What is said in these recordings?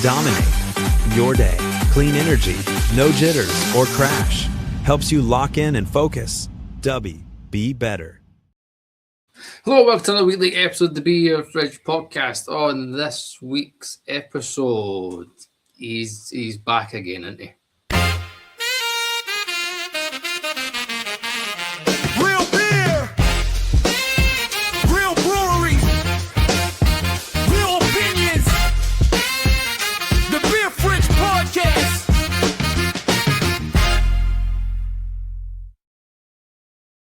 Dominate your day. Clean energy, no jitters or crash. Helps you lock in and focus. Dubby, be better. Hello, welcome to another weekly episode of the Be Your Fridge podcast. On this week's episode, he's back again, isn't he? Real beer, real breweries, real opinions. The Beer Fridge podcast.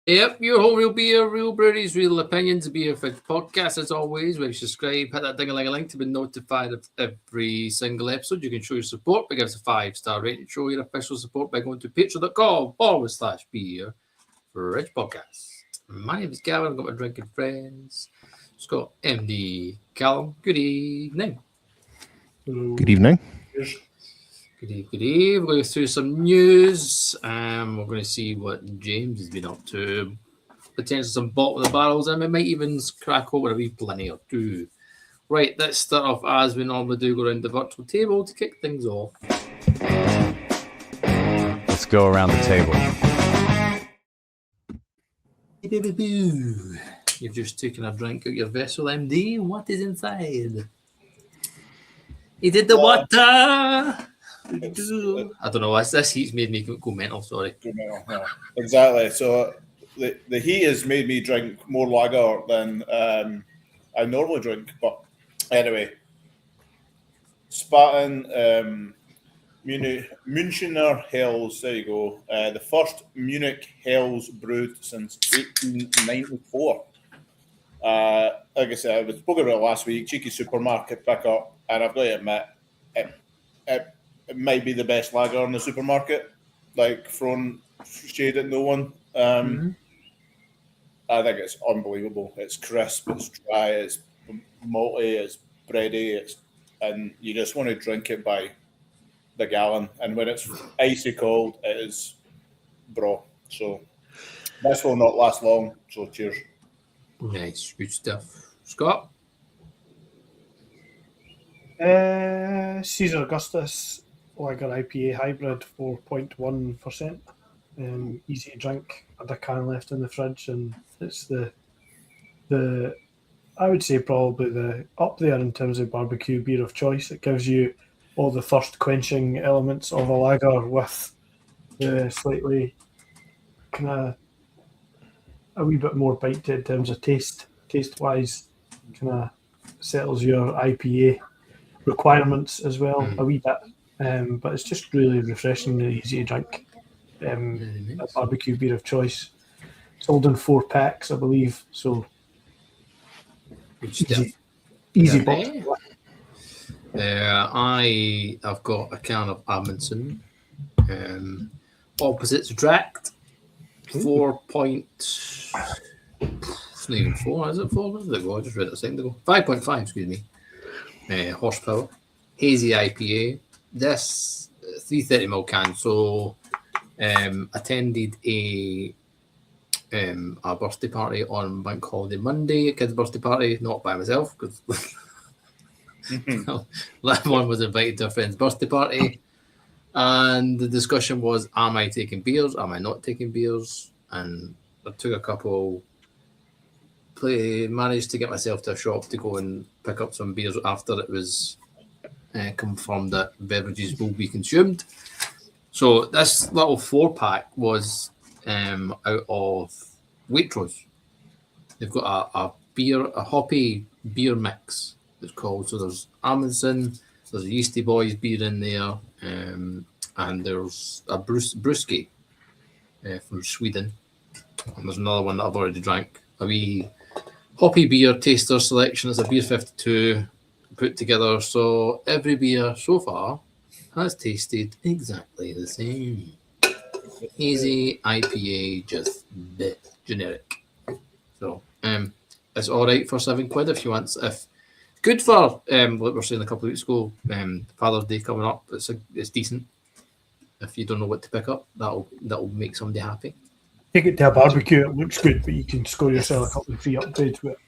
Yep, your home, real beer, real breweries, real opinions. The Be Your Fridge podcast, as always. Where you subscribe, hit that ding-a-ling-a-ling to be notified of every single episode. You can show your support by giving us a 5-star rating. Show your official support by going to patreon.com/Be Your Fridge podcast. My name is Gavin. I've got my drinking friends. Scott, MD, Callum. Good evening. Good evening. Good evening. We're going to go through some news. We're going to see what James has been up to. Potentially some bottom of the barrels, and we might even crack over a wee Pliny or two. Right, let's start off as we normally do, go around the virtual table to kick things off. Let's go around the table. You've just taken a drink out your vessel, MD. What is inside? He did the water. I don't know. This heat's made me go mental. Sorry. Yeah, exactly. So the heat has made me drink more lager than I normally drink. But anyway, Spaten, Münchener Hells. There you go. The first Munich Hells brewed since 1894. Like I said, I spoke about it last week. Cheeky supermarket pickup, and I've got to admit, it might be the best lager in the supermarket, like throwing shade at no one. I think it's unbelievable. It's crisp, it's dry, it's malty, it's bready, and you just want to drink it by the gallon. And when it's icy cold, it is bro. So this will not last long. So cheers. Nice, good stuff. Scott? Caesar Augustus Lager IPA hybrid, 4.1%. Easy to drink. I had a can left in the fridge, and it's the I would say probably the up there in terms of barbecue beer of choice. It gives you all the thirst quenching elements of a lager with the slightly kind of a wee bit more bite to it in terms of taste wise. Kind of settles your IPA requirements as well a wee bit. But it's just really refreshing and easy to drink. A barbecue beer of choice. Sold in 4 packs, I believe. So easy box. I've got a can of Amundsen. Opposites attract. 4 point. It's not even 4, is it 4? Where did it go? I just read it a second ago. 5.5, excuse me. Horsepower. Hazy IPA. This 330ml can. So attended a birthday party on Bank Holiday Monday, a kid's birthday party, not by myself because that one was invited to a friend's birthday party, and the discussion was, am I taking beers, am I not taking beers? And I took a couple, managed to get myself to a shop to go and pick up some beers after it was confirmed that beverages will be consumed. So this little 4-pack was out of Waitrose. They've got a hoppy beer mix, it's called. So there's Amundsen, there's a Yeasty Boys beer in there, and there's a Brewski from Sweden. And there's another one that I've already drank. A wee hoppy beer taster selection. It's a beer 52 put together. So every beer so far has tasted exactly the same. Easy IPA, just generic. So it's all right for £7 if you want. If good for like we were saying a couple of weeks ago, Father's Day coming up. It's decent. If you don't know what to pick up, that'll make somebody happy. Take it to a barbecue. It looks good, but you can score yourself a couple of free upgrades with it.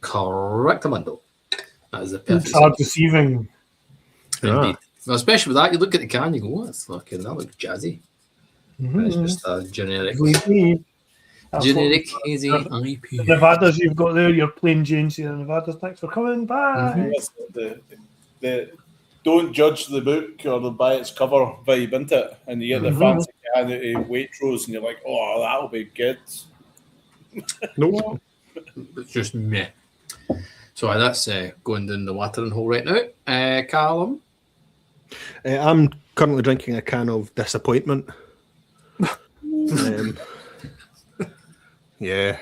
Correct, Amando. That is the perfect. It's hard receiving Indeed. Well, especially with that, you look at the can, you go, "That's fucking that looks jazzy." It's just a generic hazy The IPA. Nevadas you've got there, your plain Jane Sierra Nevadas. Thanks for coming. Bye. That's the don't judge the book or by its cover vibe, isn't it? And you get the fancy can out of Waitrose, and you're like, "Oh, that'll be good." Nope. It's just meh. So that's going down the watering hole right now. Callum, I'm currently drinking a can of disappointment. Yeah.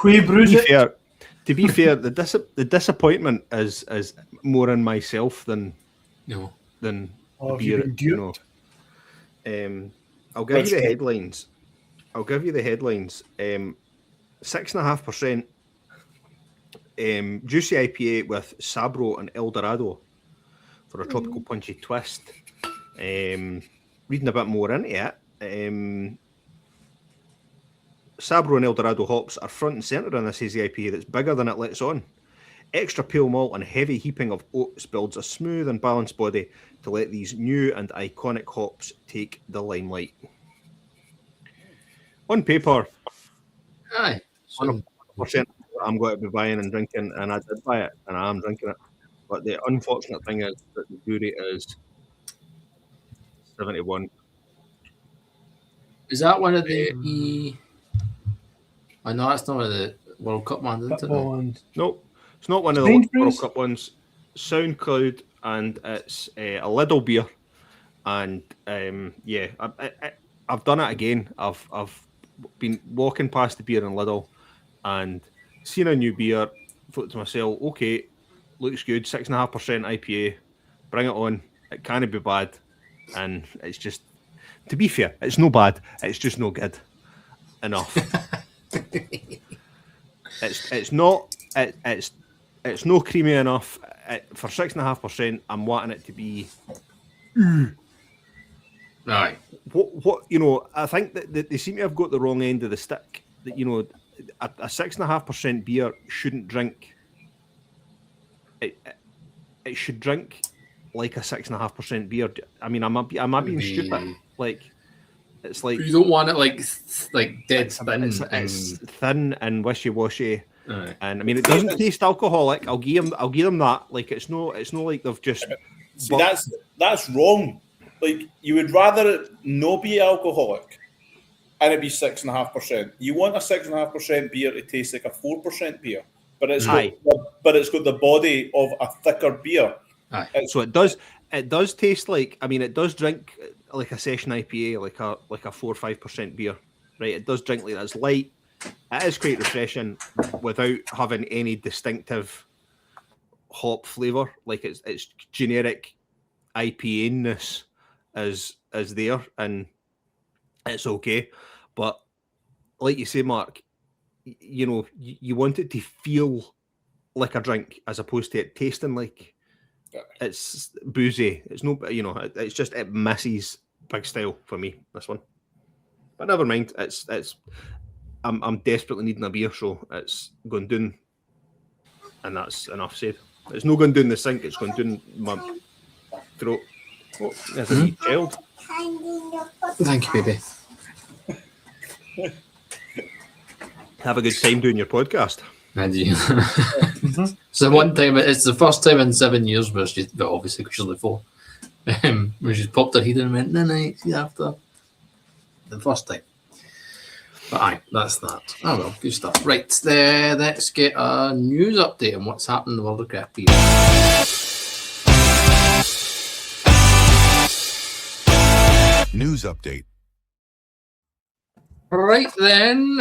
We bruise it. To be fair, the disappointment is more in myself than no. the Oh, have beer. you been I'll give you the headlines. 6.5%. Juicy IPA with Sabro and Eldorado for a tropical punchy twist. Reading a bit more into it, Sabro and Eldorado hops are front and centre in this hazy IPA that's bigger than it lets on. Extra pale malt and heavy heaping of oats builds a smooth and balanced body to let these new and iconic hops take the limelight. On paper, Aye. So, 100% I'm going to be buying and drinking, and I did buy it, and I am drinking it. But the unfortunate thing is that the brewery is 71. is that one of the? I know it's not one of the World Cup ones, isn't it? Football and Nope, it's not one of the Sainsbury's? World Cup ones. SoundCloud, and it's a Lidl beer. And yeah, I've done it again. I've been walking past the beer in Lidl and seen a new beer. Thought to myself, okay, looks good. 6.5% IPA. Bring it on. It can't be bad. And it's just, to be fair, it's no bad. It's just no good enough. It's not. It's no creamy enough. For 6.5%, I'm wanting it to be. Aye. What you know? I think that they seem to have got the wrong end of the stick. That a 6.5% beer shouldn't drink. It should drink like a 6.5% beer. I mean, am I being stupid? Like, it's like You don't want it like dead thin. it's thin and wishy-washy. Aye. And I mean, it doesn't taste alcoholic. I'll give them that. Like, it's no like they've just. See, that's wrong. Like, you would rather it no be alcoholic and it be 6.5%. You want a 6.5% beer to taste like a 4% beer, but it's got the body of a thicker beer. Aye. So it does taste like. I mean, it does drink like a session IPA, like a 4 or 5% beer, right? It does drink like that. It's light. It is quite refreshing without having any distinctive hop flavour. Like it's generic IPA-ness is there, and it's okay. But like you say, Mark, you want it to feel like a drink as opposed to it tasting like it's boozy. It's no, it's just, it misses big style for me, this one. But never mind. I'm desperately needing a beer, so it's going down, and that's enough said. It's not going down the sink, it's going down my throat. Oh, there's a wee child. Thank you, baby. Have a good time doing your podcast. And you. So one time, it's the first time in 7 years where she's, well, obviously because she's only 4, where she's popped her head in and went, no, see after the first time. But aye, that's that. Oh well, good stuff. Right, let's get a news update on what's happening in the world of craft beer. News update. Right then,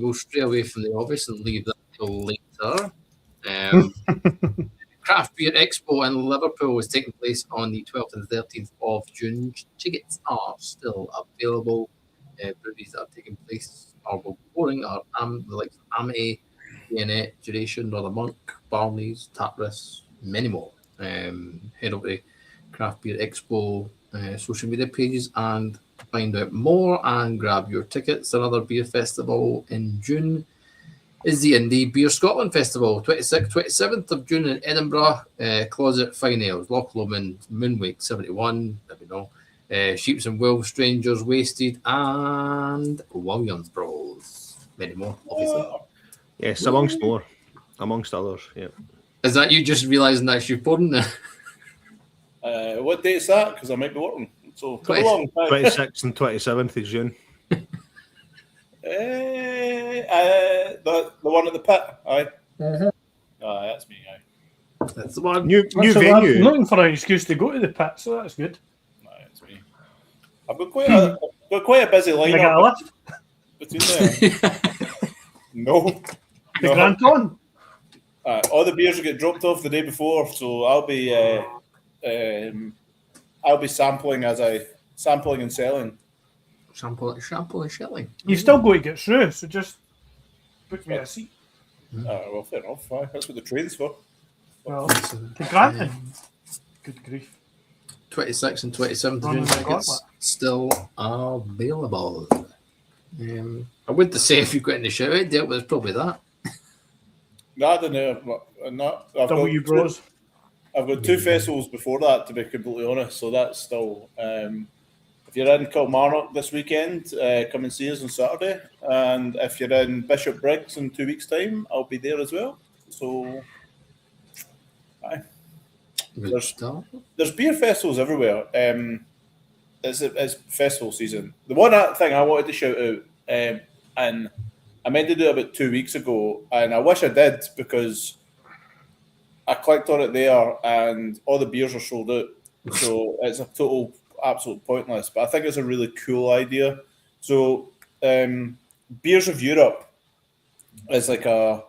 we'll stray away from the obvious and leave that till later. Craft Beer Expo in Liverpool is taking place on the 12th and 13th of June. Tickets are still available. Breweries that are taking place are boring are the likes of Amity, Bayonet, Duration, Northern Monk, Barney's, Tapris, many more. Head over to Craft Beer Expo social media pages and find out more and grab your tickets. Another beer festival in June. is the Indie Beer Scotland Festival, 26th, 27th of June in Edinburgh, Closet Fine Ales, Loch Lomond, Moonwake 71, there we know, Sheeps and Wolves, Strangers, Wasted, and Williams Bros. Many more, obviously. Yes, amongst more, amongst others. Yeah. Is that you just realising that's your porn now? What date is that? Because I might be working. So come 20. along. 26th and 27th of June. The one at the pit. Aye. Aye, that's me. Aye. That's the one. New So venue. I'm looking for an excuse to go to the pit, so that's good. Aye, that's me. I've got quite a busy Can I get a lineup lift? between there. No. The No. Grand Con? All the beers will get dropped off the day before, so I'll be sampling and selling. Shampoo and shelling. You've still got to get through, so just book me a seat. Well, fair enough. Aye, that's what the train's for. Well, the Grand Con. Good grief. 26th and 27th of June Running the tickets gauntlet. still available. I wouldn't say if you've got any shout out there, but it's probably that. No, I don't know. I've W got Bros. I've got two festivals before that, to be completely honest. So that's still. If you're in Kilmarnock this weekend, come and see us on Saturday. And if you're in Bishop Briggs in 2 weeks' time, I'll be there as well. So, aye. Good start. There's beer festivals everywhere. It's festival season. The one thing I wanted to shout out, and I meant to do it about 2 weeks ago, and I wish I did because I clicked on it there and all the beers are sold out. So it's a total, absolute pointless. But I think it's a really cool idea. So Beers of Europe is like an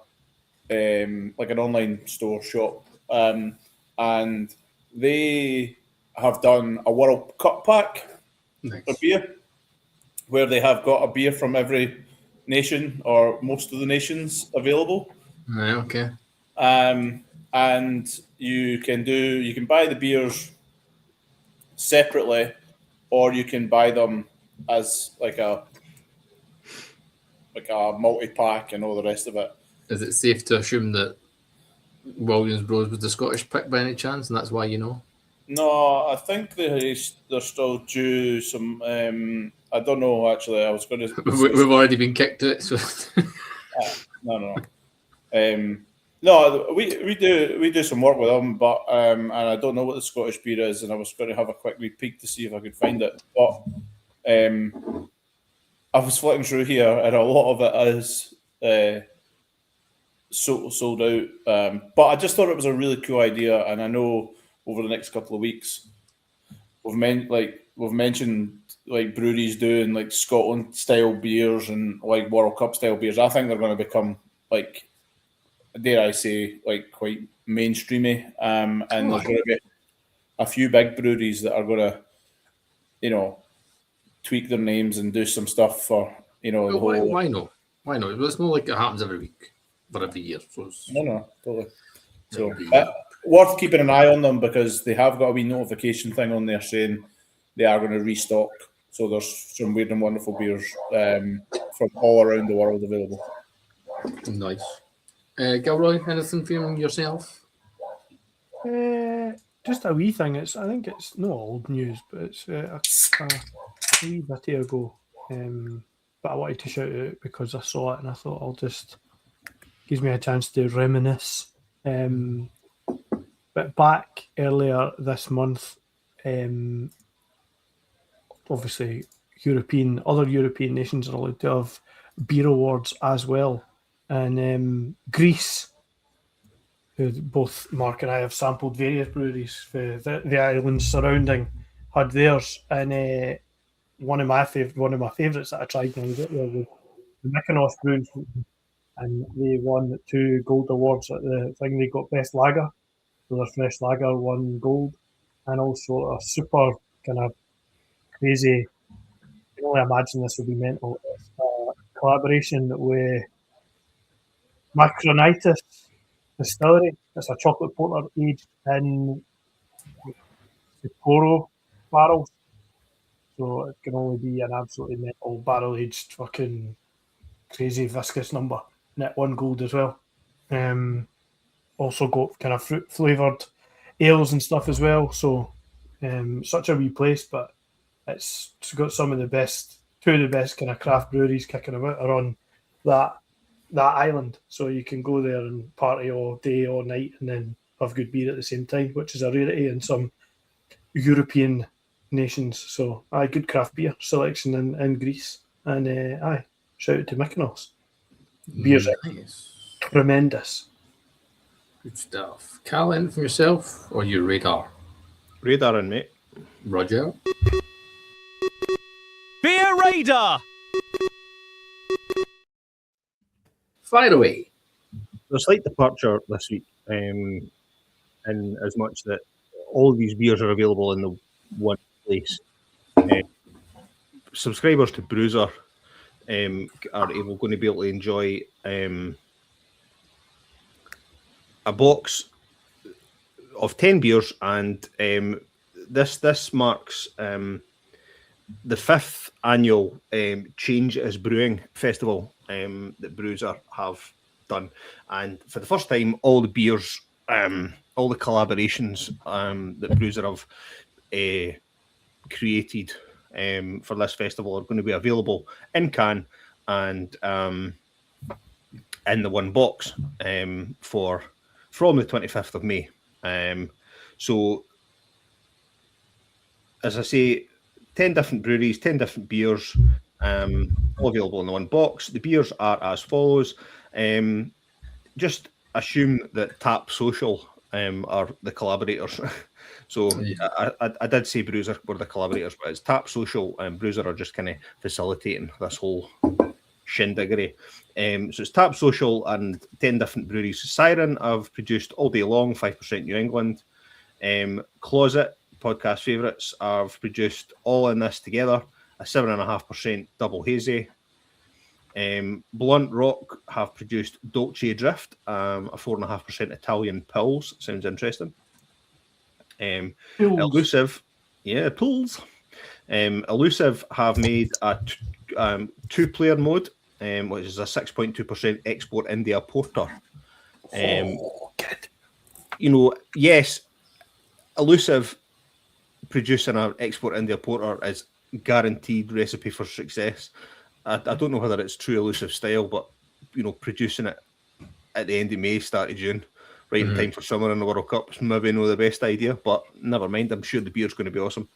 online store shop, and they have done a World Cup pack of beer, where they have got a beer from every nation or most of the nations available. Right, okay. And you can buy the beers separately, or you can buy them as like a multi-pack and all the rest of it. Is it safe to assume that Williams Bros was the Scottish pick by any chance, and that's why you know? No, I think they're still due some. I don't know actually. I was going to. We've already been kicked to it, so. No. No, we do some work with them, but and I don't know what the Scottish beer is, and I was going to have a quick wee peek to see if I could find it, but I was flicking through here, and a lot of it is sold out. But I just thought it was a really cool idea, and I know over the next couple of weeks we've mentioned like breweries doing like Scotland style beers and like World Cup style beers. I think they're going to become like, dare I say, like quite mainstreamy. And there's going to be a few big breweries that are going to, tweak their names and do some stuff for, the whole. Why not? Why not? It's not like it happens every week, but every year. So No, totally. So worth keeping an eye on them because they have got a wee notification thing on there saying they are going to restock. So there's some weird and wonderful beers from all around the world available. Nice. Gilroy, anything from yourself? Just a wee thing. I think it's not old news, but it's a wee bit ago. But I wanted to shout it out because I saw it and I thought gives me a chance to reminisce. But back earlier this month, obviously other European nations are allowed to have beer awards as well. And Greece, who both Mark and I have sampled various breweries for the islands surrounding, had theirs. And one of my favourites that I tried when I was out there was the Mykonos Brewing Company, and they won 2 gold awards at the thing. They got best lager, so their fresh lager won gold, and also a super kind of crazy. I can only imagine this would be mental. Collaboration with Macronitis Distillery. It's a chocolate porter aged in Sapporo barrels. So it can only be an absolutely mental barrel aged fucking crazy viscous number. net 1 gold as well. Also got kind of fruit flavoured ales and stuff as well. So such a wee place, but it's got some of the best, two of the best kind of craft breweries kicking about are on that island. So you can go there and party all day, all night, and then have good beer at the same time, which is a rarity in some European nations. So good craft beer selection in Greece. And shout out to Mykonos. Beer's Nice. tremendous. Good stuff. Cal, anything from yourself or your radar? Radar in, mate. Roger. Beer Radar! Fire away. There's a slight departure this week, in as much that all of these beers are available in the one place. Subscribers to Bruiser are going to be able to enjoy a box of 10 beers, and this marks the 5th annual Change is Brewing Festival that Bruiser have done. And for the first time, all the beers, all the collaborations that Bruiser have created for this festival are going to be available in can and in the one box from the 25th of May. So, as I say, 10 different breweries, 10 different beers, all available in the one box. The beers are as follows. Just assume that Tap Social are the collaborators. So I did say Bruiser were the collaborators, but it's Tap Social and Bruiser are just kind of facilitating this whole shindiggery. So it's Tap Social and 10 different breweries. Siren have produced All Day Long, 5% New England. Closet, podcast favourites, have produced All in This Together, a 7.5% double hazy. Blunt Rock have produced Dolce Drift, a 4.5% Italian Pils. Sounds interesting. Elusive, Pils. Elusive have made a two-player mode, which is a 6.2% export India porter. Yes, Elusive producing an export India porter is guaranteed recipe for success. I don't know whether it's true Elusive style, but producing it at the end of May, start of June, right in time for summer in the World Cup is maybe not the best idea, but never mind. I'm sure the beer's going to be awesome.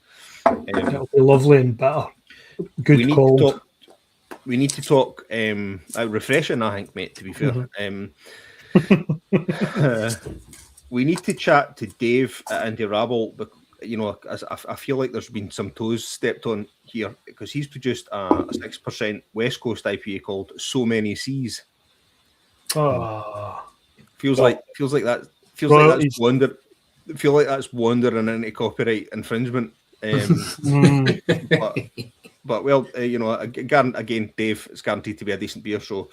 It'll be lovely and bitter. Good cold. We need to talk refreshing, I think, mate, to be fair. We need to chat to Dave at Indie Rabble. As I feel like there's been some toes stepped on here because he's produced a 6% West Coast IPA called So Many Seas. Feels like that's wandering into copyright infringement. But again, Dave, it's guaranteed to be a decent beer. So,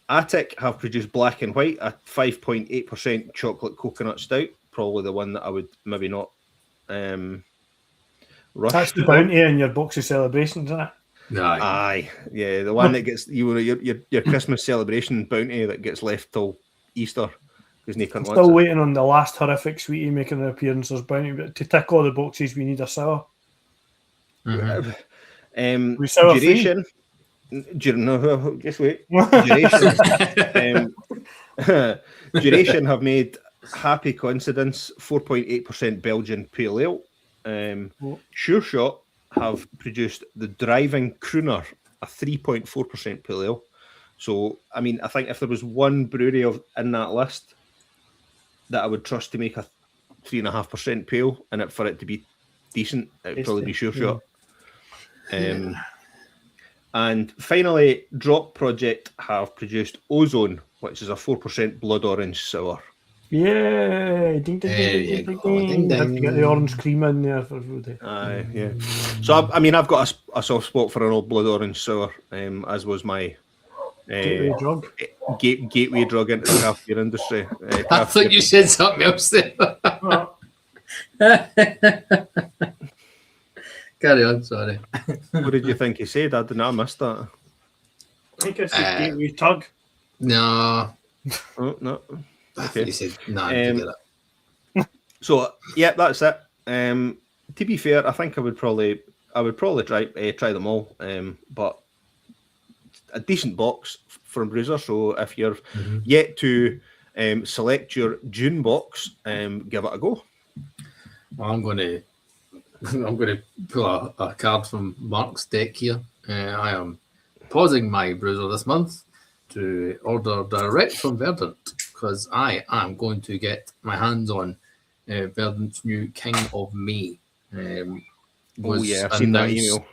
Attic have produced Black and White, a 5.8% chocolate coconut stout. Probably the one that I would maybe not rush. That's the bounty in your boxy celebrations, isn't it? Aye, yeah, the one that gets your Christmas celebration bounty that gets left till Easter because Nick wants still waiting on the last horrific sweetie making an appearance as bounty, but to tick all the boxes, we need a sour. Duration. Just wait. Duration. Duration have made Happy Coincidence 4.8% Belgian Pale Ale. Sure Shot have produced the Driving Crooner, a 3.4% Pale Ale. So, I mean, I think if there was one brewery in that list that I would trust to make a 3.5% pale and for it to be decent, it would probably be Sure Shot. And finally, Drop Project have produced Ozone, which is a 4% Blood Orange Sour. Yeah, ding, ding. Have to get the orange cream in there for everybody. Yeah. So I've got a soft spot for an old Blood Orange Sour, as was my gateway drug. Gateway drug into the craft beer industry. I thought you said something else there. Carry on, sorry. What did you think he said? I missed that. I think it's the gateway tug. No. Oh, no. Okay. You said nah. Um, Forget it. So yeah, that's it. To be fair, I think I would probably try them all. But a decent box from Bruiser. So if you're yet to select your June box, give it a go. I'm gonna pull a card from Mark's deck here. I am pausing my browser this month to order direct from Verdant because I am going to get my hands on Verdant's new King of May. I've seen that email.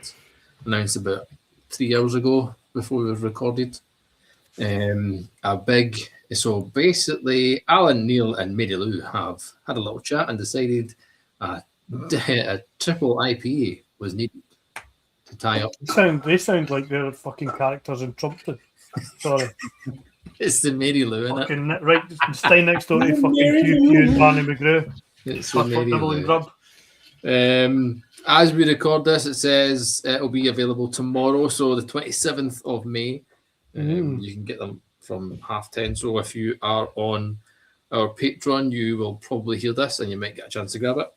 Announced about 3 hours ago before we recorded. So basically, Alan, Neil, and Mary Lou have had a little chat and decided a triple IPA was needed to tie up. They sound like they're fucking characters in Trumpton. Sorry. It's the Mary Lou, isn't it? Fucking right, staying next door to fucking Pew Pew and Barney McGrew. It's the Mary Nibble and Lou. Grub. As we record this, it says it'll be available tomorrow, so the 27th of May. You can get them from 10:30. So if you are on our Patreon, you will probably hear this and you might get a chance to grab it.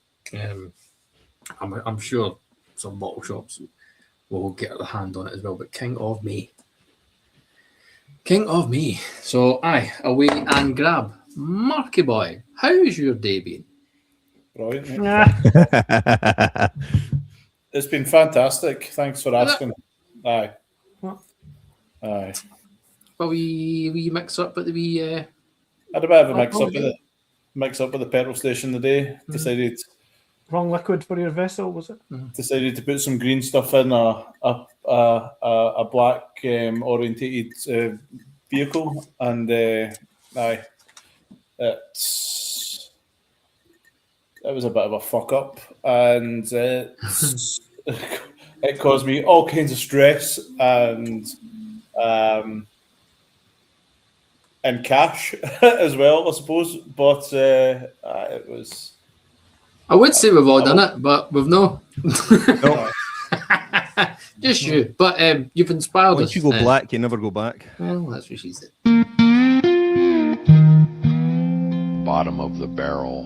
I'm sure some bottle shops will get their hand on it as well. But King of May. So away and grab. Marky boy, how's your day been? Brilliant. Yeah. It's been fantastic. Thanks for asking. Aye. Aye. Well, we mix up at the wee. Had a bit of a mix up with the petrol station today. Decided Wrong liquid for your vessel, was it? Decided to put some green stuff in a black orientated vehicle, and aye, it was a bit of a fuck up, and it caused me all kinds of stress and cash as well, I suppose. But it was. I would say we've all done it, but we've no. Just you. But you've inspired us. Once you go black, you never go back. Well, that's what she said. Bottom of the barrel.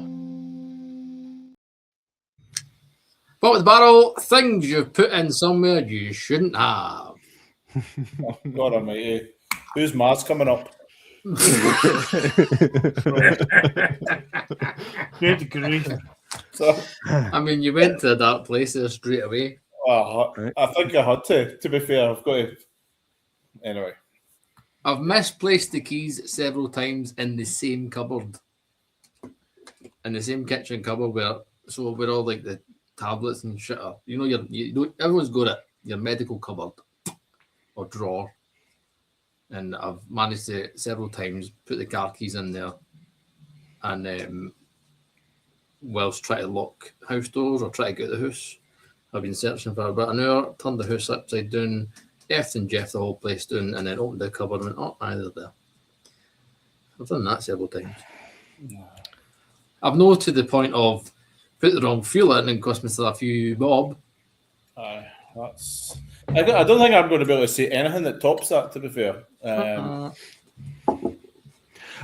Bottom of the barrel, things you've put in somewhere you shouldn't have. Oh, God almighty. Whose ma's coming up? Good grief. So, I mean, you went to a dark place there straight away. I think I had to be fair. I've got to. Anyway. I've misplaced the keys several times in the same cupboard. In the same kitchen cupboard where all like the tablets and shit are. You know, everyone's got it. Your medical cupboard or drawer. And I've managed to several times put the car keys in there and whilst trying to lock house doors or try to get the house. I've been searching for about an hour, turned the house upside down, F and Jeff the whole place down, and then opened the cupboard and went, oh, either there. I've done that several times. I've known to the point of put the wrong fuel in and cost me still a few bob. That's. I don't think I'm going to be able to say anything that tops that, to be fair.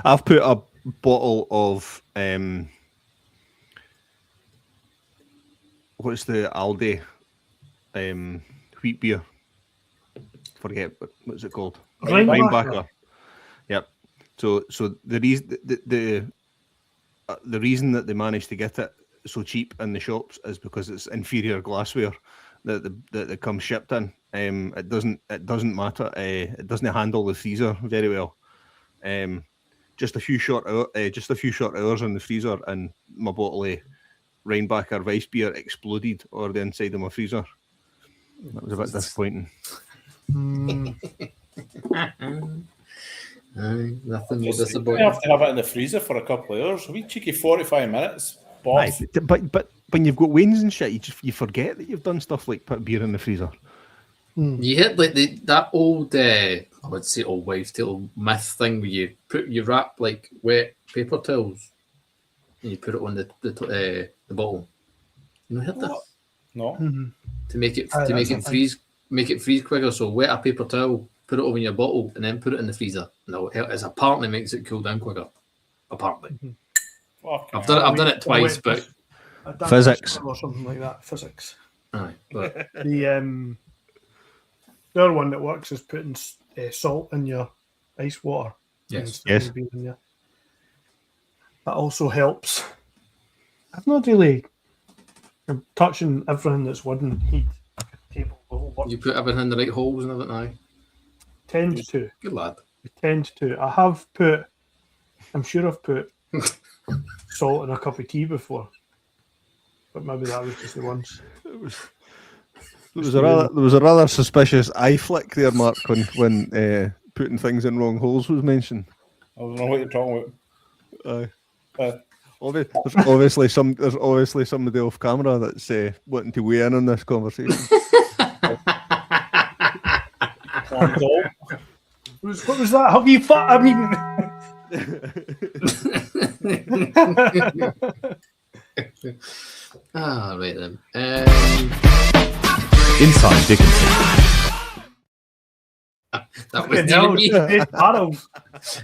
I've put a bottle of what's the Aldi wheat beer? Forget what's it called? Rhinebacker. Yep. So the reason that they managed to get it so cheap in the shops is because it's inferior glassware that comes shipped in. It doesn't matter. It doesn't handle the freezer very well. Just a few short hours in the freezer, and my bottle of Rhinebacker Weiss beer exploded over the inside of my freezer. That was a bit disappointing. Nothing more You disappointing. have to have it in the freezer for a couple of hours. A wee cheeky 45 minutes. Aye, but when you've got wains and shit, you forget that you've done stuff like put beer in the freezer. You hit like that old, I would say old wives' tale myth thing where you wrap like wet paper towels and you put it on the bottle. You know, hit that No. to make it freeze quicker. So wet a paper towel put it over in your bottle, and then put it in the freezer. No, it apparently makes it cool down quicker. Apparently, Fucking I've done it. hell. I've done it twice, but Physics. or something like that. Physics. aye, but The other one that works is putting salt in your ice water. yes, instead of being in your- That also helps. I've not really. I'm touching everything that's wooden heat. Table level work. you put everything in the right holes and everything. Aye, Tend to. good lad. Tend to. I have put. I'm sure I've put salt in a cup of tea before, but maybe that was just the once. There was a rather suspicious eye flick there, Mark, when putting things in wrong holes was mentioned. I don't know what you're talking about. There's obviously somebody off camera that's wanting to weigh in on this conversation. What was that? Have you thought? I mean, Right then. Inside Dickinson. That wasn't no, even me. Battles.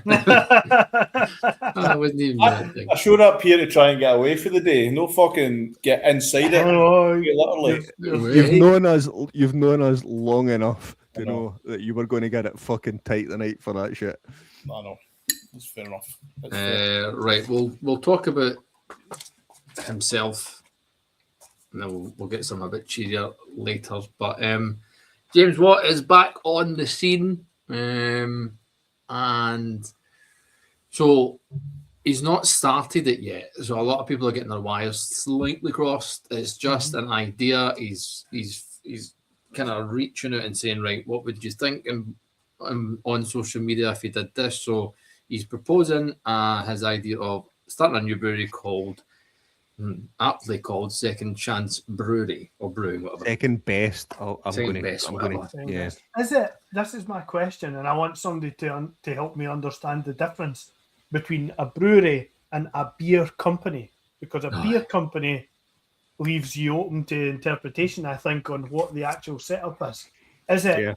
That wasn't even me. I think. I showed up here to try and get away for the day. No fucking get inside it. Oh, Literally. You've known us long enough to I know. know that you were going to get it fucking tight tonight for that shit. I know. That's fair enough. That's fair. Right, we'll talk about himself, and then we'll get some a bit cheerier later. But James Watt is back on the scene, and so he's not started it yet. So a lot of people are getting their wires slightly crossed. It's just an idea. He's kind of reaching out and saying, right, what would you think? And on social media if he did this. So he's proposing his idea of starting a new brewery aptly called Second Chance Brewery or Brewing, whatever. Second best. Second best, whatever. Yeah. Is it? This is my question, and I want somebody to help me understand the difference between a brewery and a beer company, because a beer company leaves you open to interpretation, I think, on what the actual setup is. Is it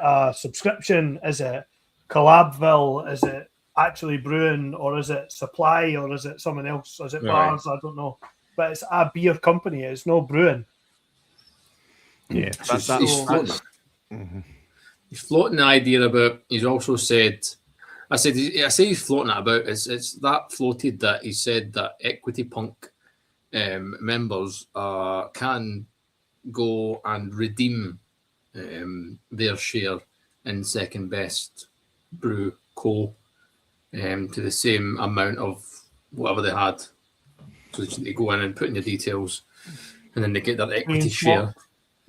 a subscription? Is it Collabville? Is it actually brewing, or is it supply, or is it someone else? Is it bars? I don't know. But it's a beer company. It's no brewing. Yeah, He's floating the idea about. He's also said, I say he's floating it about. It's that floated that he said that Equity Punk members can go and redeem their share in Second Best Brew Co. To the same amount of whatever they had. So they go in and put in your details, and then they get their equity share.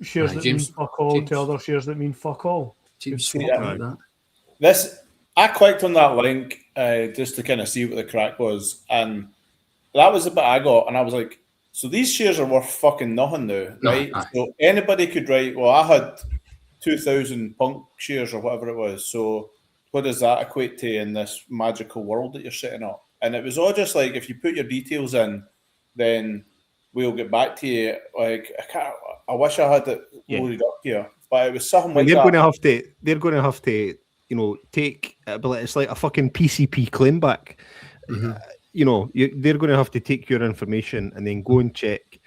Shares that mean fuck all to other shares that mean fuck all. James, Yeah. that. I clicked on that link just to kind of see what the crack was, and that was the bit I got, and I was like, so these shares are worth fucking nothing now, right? So anybody could write, well, I had 2,000 Punk shares or whatever it was, so what does that equate to in this magical world that you're setting up? And it was all just like, if you put your details in, then we'll get back to you. Like, I wish I had it loaded up here, but it was something like they're that. They're going to have to, take. It's like a fucking PCP claim back. They're going to have to take your information and then go and check.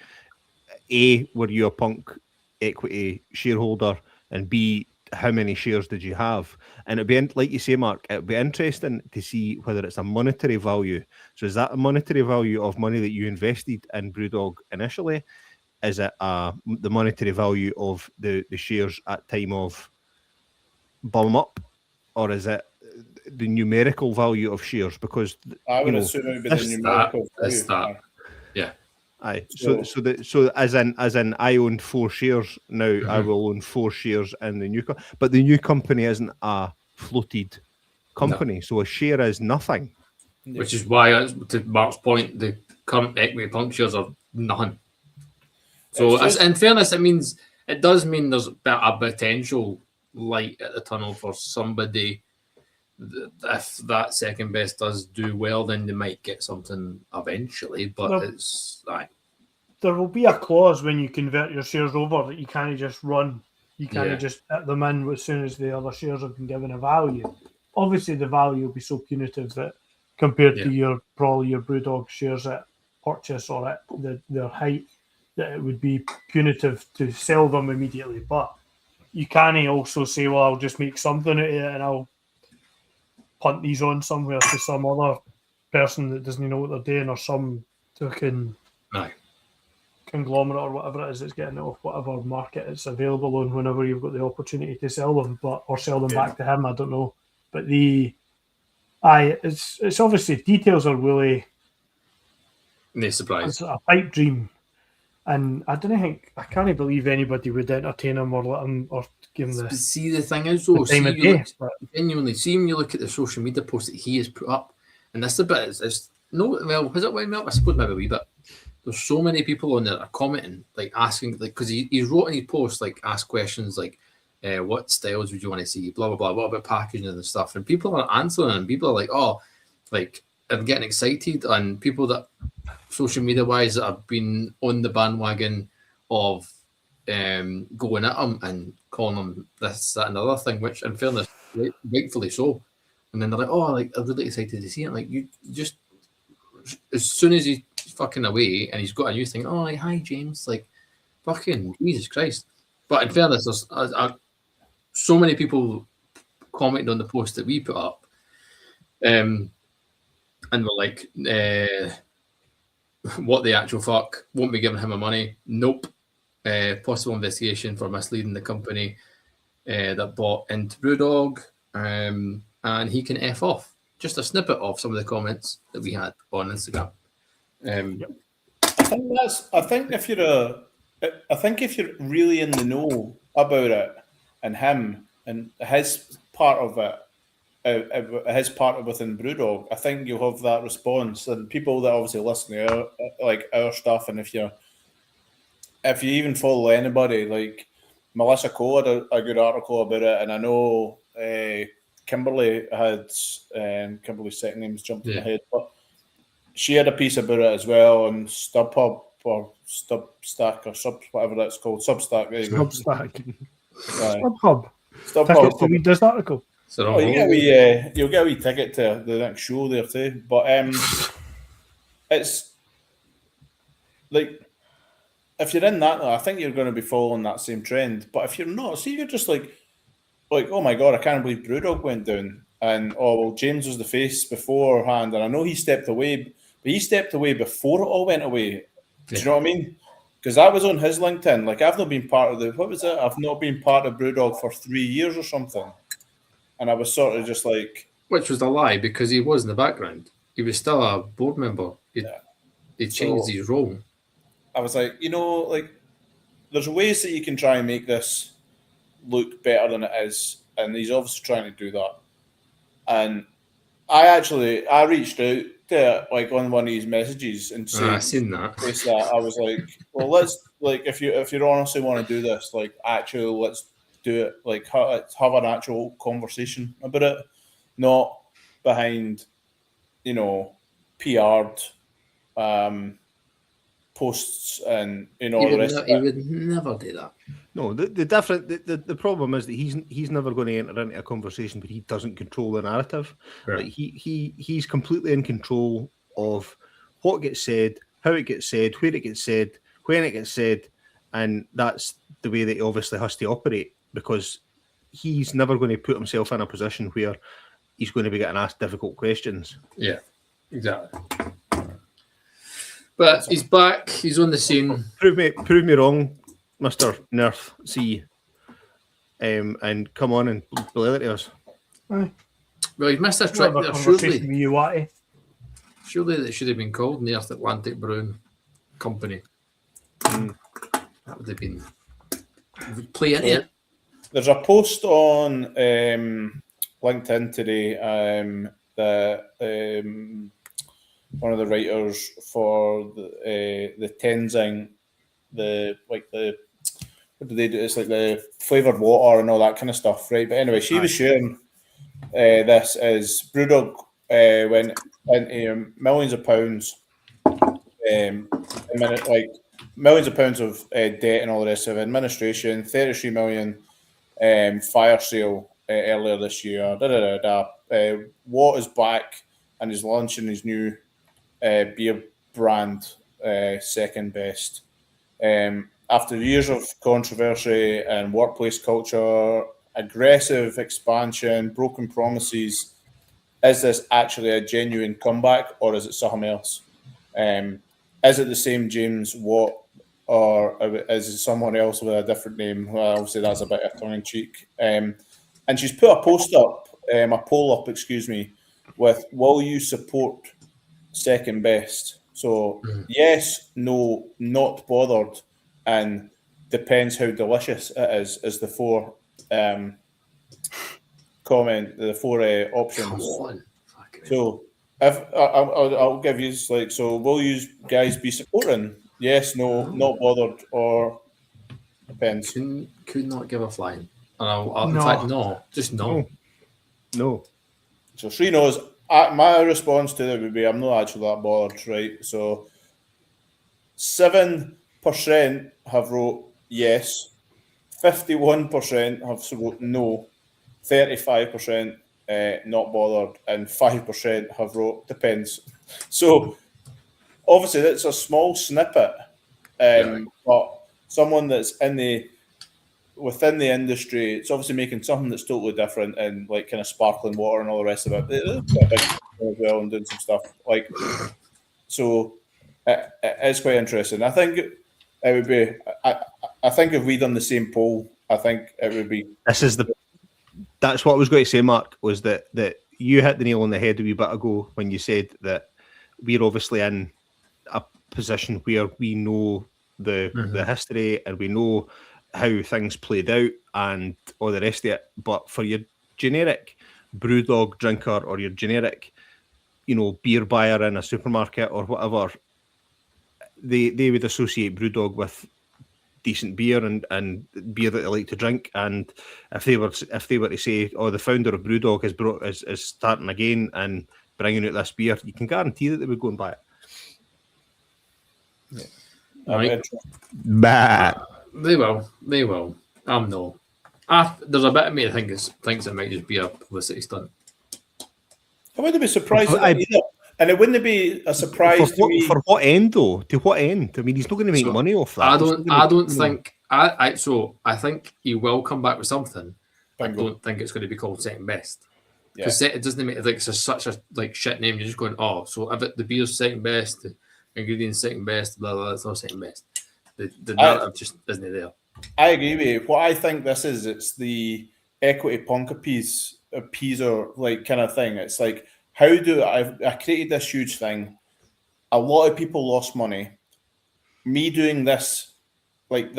A, were you a Punk equity shareholder, and B, how many shares did you have? And it'd be, like you say, Mark, it'd be interesting to see whether it's a monetary value. So is that a monetary value of money that you invested in Brewdog initially? Is it the monetary value of the shares at time of bum up? Or is it the numerical value of shares? Because I would assume it would be the numerical value. Yeah. Aye. So as in I own 4 shares now. I will own 4 shares in the new but the new company isn't a floated company, so a share is nothing. Which is why, to Mark's point, the current Equity Punk shares are nothing. So in fairness, it does mean there's a potential light at the tunnel for somebody. If that Second Best does do well, then they might get something eventually. But it's like there will be a clause when you convert your shares over that you can't just run You can't Yeah. just hit them in as soon as the other shares have been given a value. Obviously, the value will be so punitive that compared to your Brewdog shares at purchase or at their height, that it would be punitive to sell them immediately. But you can't also say, well, I'll just make something out of it and I'll punt these on somewhere to some other person that doesn't know what they're doing, or some token Aye. conglomerate or whatever it is that's getting it off whatever market it's available on whenever you've got the opportunity to sell them, or sell them back to him. I don't know. But it's obviously details are really No surprise. it's a pipe dream. And I can't believe anybody would entertain him or let him or give him the See, the thing is, though, time of day. genuinely, see when you look at the social media posts that he has put up, and this the bit is no, well, has it wound me up? I suppose maybe a wee bit. There's so many people on there that are commenting, like asking, like, because he wrote in his post, like, ask questions like, what styles would you want to see, blah, blah, blah, what about packaging and stuff, and people are answering, and people are like, oh, like, I'm getting excited, and people that social media wise that have been on the bandwagon of going at him and calling him this, that, and the other thing, which in fairness, rightfully so. And then they're like, oh, like, I'm really excited to see it. Like, you just, as soon as he's fucking away and he's got a new thing, oh, like, hi, James, like, fucking Jesus Christ. But in fairness, there's so many people commented on the post that we put up, and we're like, what the actual fuck? Won't be giving him a money. Nope. Possible investigation for misleading the company that bought into Brewdog, and he can F off. Just a snippet of some of the comments that we had on Instagram. I think if you're really in the know about it and him and his part of it, his part within Brewdog, I think you'll have that response. And people that obviously listen to our stuff, and if you even follow anybody, like Melissa Cole had a good article about it, and I know Kimberly's second name's jumped in my head, but she had a piece about it as well on StubHub or Substack or whatever that's called. Substack. There you go. Substack. StubHub. Ticket to read this article. So you'll get a wee ticket to the next show there too. But it's like, if you're in that, I think you're going to be following that same trend. But if you're not, see, you're just like, oh my God, I can't believe Brewdog went down. And, oh, well, James was the face beforehand. And I know he stepped away, but he stepped away before it all went away. Do you know what I mean? Because that was on his LinkedIn. Like, I've not been part of I've not been part of Brewdog for 3 years or something. And I was sort of just like... Which was a lie, because he was in the background. He was still a board member. He changed his role. I was like, like, there's ways that you can try and make this look better than it is. And he's obviously trying to do that. And I reached out to, like, on one of his messages and said, I seen that. I was like, well, let's, like, if you honestly want to do this, like, actually, let's do it. Like, have an actual conversation about it, not behind, PR'd posts and all the rest of it. He would never do that. No, the problem is that he's never going to enter into a conversation where he doesn't control the narrative. Right. Like he's completely in control of what gets said, how it gets said, where it gets said, when it gets said, and that's the way that he obviously has to operate, because he's never going to put himself in a position where he's going to be getting asked difficult questions. Yeah, exactly. But he's back. He's on the scene. Prove me wrong, Mr. Nerf C. And come on and belay it to us. Aye. Well, he's missed a trick there. Surely that should have been called North Atlantic Brewing Company. That would have been play into it. There's a post on LinkedIn today that one of the writers for the Tenzing, what do they do? It's like the flavoured water and all that kind of stuff, right? But anyway, she was sharing this as Brewdog went into millions of pounds, millions of pounds of debt and all the rest of it, administration, 33 million fire sale earlier this year. Watt is back and is launching his new beer brand, Second Best. After years of controversy and workplace culture, aggressive expansion, broken promises, is this actually a genuine comeback or is it something else? Is it the same James Watt or is it someone else with a different name? Well, obviously that's a bit of tongue-in-cheek. And she's put a poll up, with will you support Second Best? So yes, no, not bothered, and depends how delicious it is the four options. So if I'll give you like, so will you guys be supporting? Yes, no, not bothered, or depends. Could not give a flying. In No. fact, no, just no. No. So Sri knows. My response to that would be, I'm not actually that bothered, right? So 7% have wrote yes, 51% have wrote no, 35% not bothered, and 5% have wrote depends. So obviously that's a small snippet, but someone that's within the industry, it's obviously making something that's totally different and like kind of sparkling water and all the rest of it. It's quite a big as well and doing some stuff like so. It's quite interesting. I think it would be. I think if we done the same poll, I think it would be. That's what I was going to say, Mark. Was that you hit the nail on the head a wee bit ago when you said that we're obviously in a position where we know the history and we know how things played out and all the rest of it. But for your generic brewdog drinker or your generic, beer buyer in a supermarket or whatever, they would associate brewdog with decent beer and beer that they like to drink. And if they were to say, "Oh, the founder of Brewdog is starting again and bringing out this beer," you can guarantee that they would go and buy it. Yeah. Right. They will. No. There's a bit of me that thinks it might just be a publicity stunt. I wouldn't be surprised at that either. And it wouldn't be a surprise to me. For what end, though? To what end? I mean, he's not going to make money off that. I think he will come back with something. Bingo. I don't think it's going to be called Second Best. Because it doesn't make it's such a shit name. You're just going, so if the beer's Second Best, the ingredients Second Best, blah, blah, it's not Second Best. The narrative just isn't there. I agree with you. What I think this is, it's the equity punk appeaser like kind of thing. It's like, how do I created this huge thing? A lot of people lost money. Me doing this, like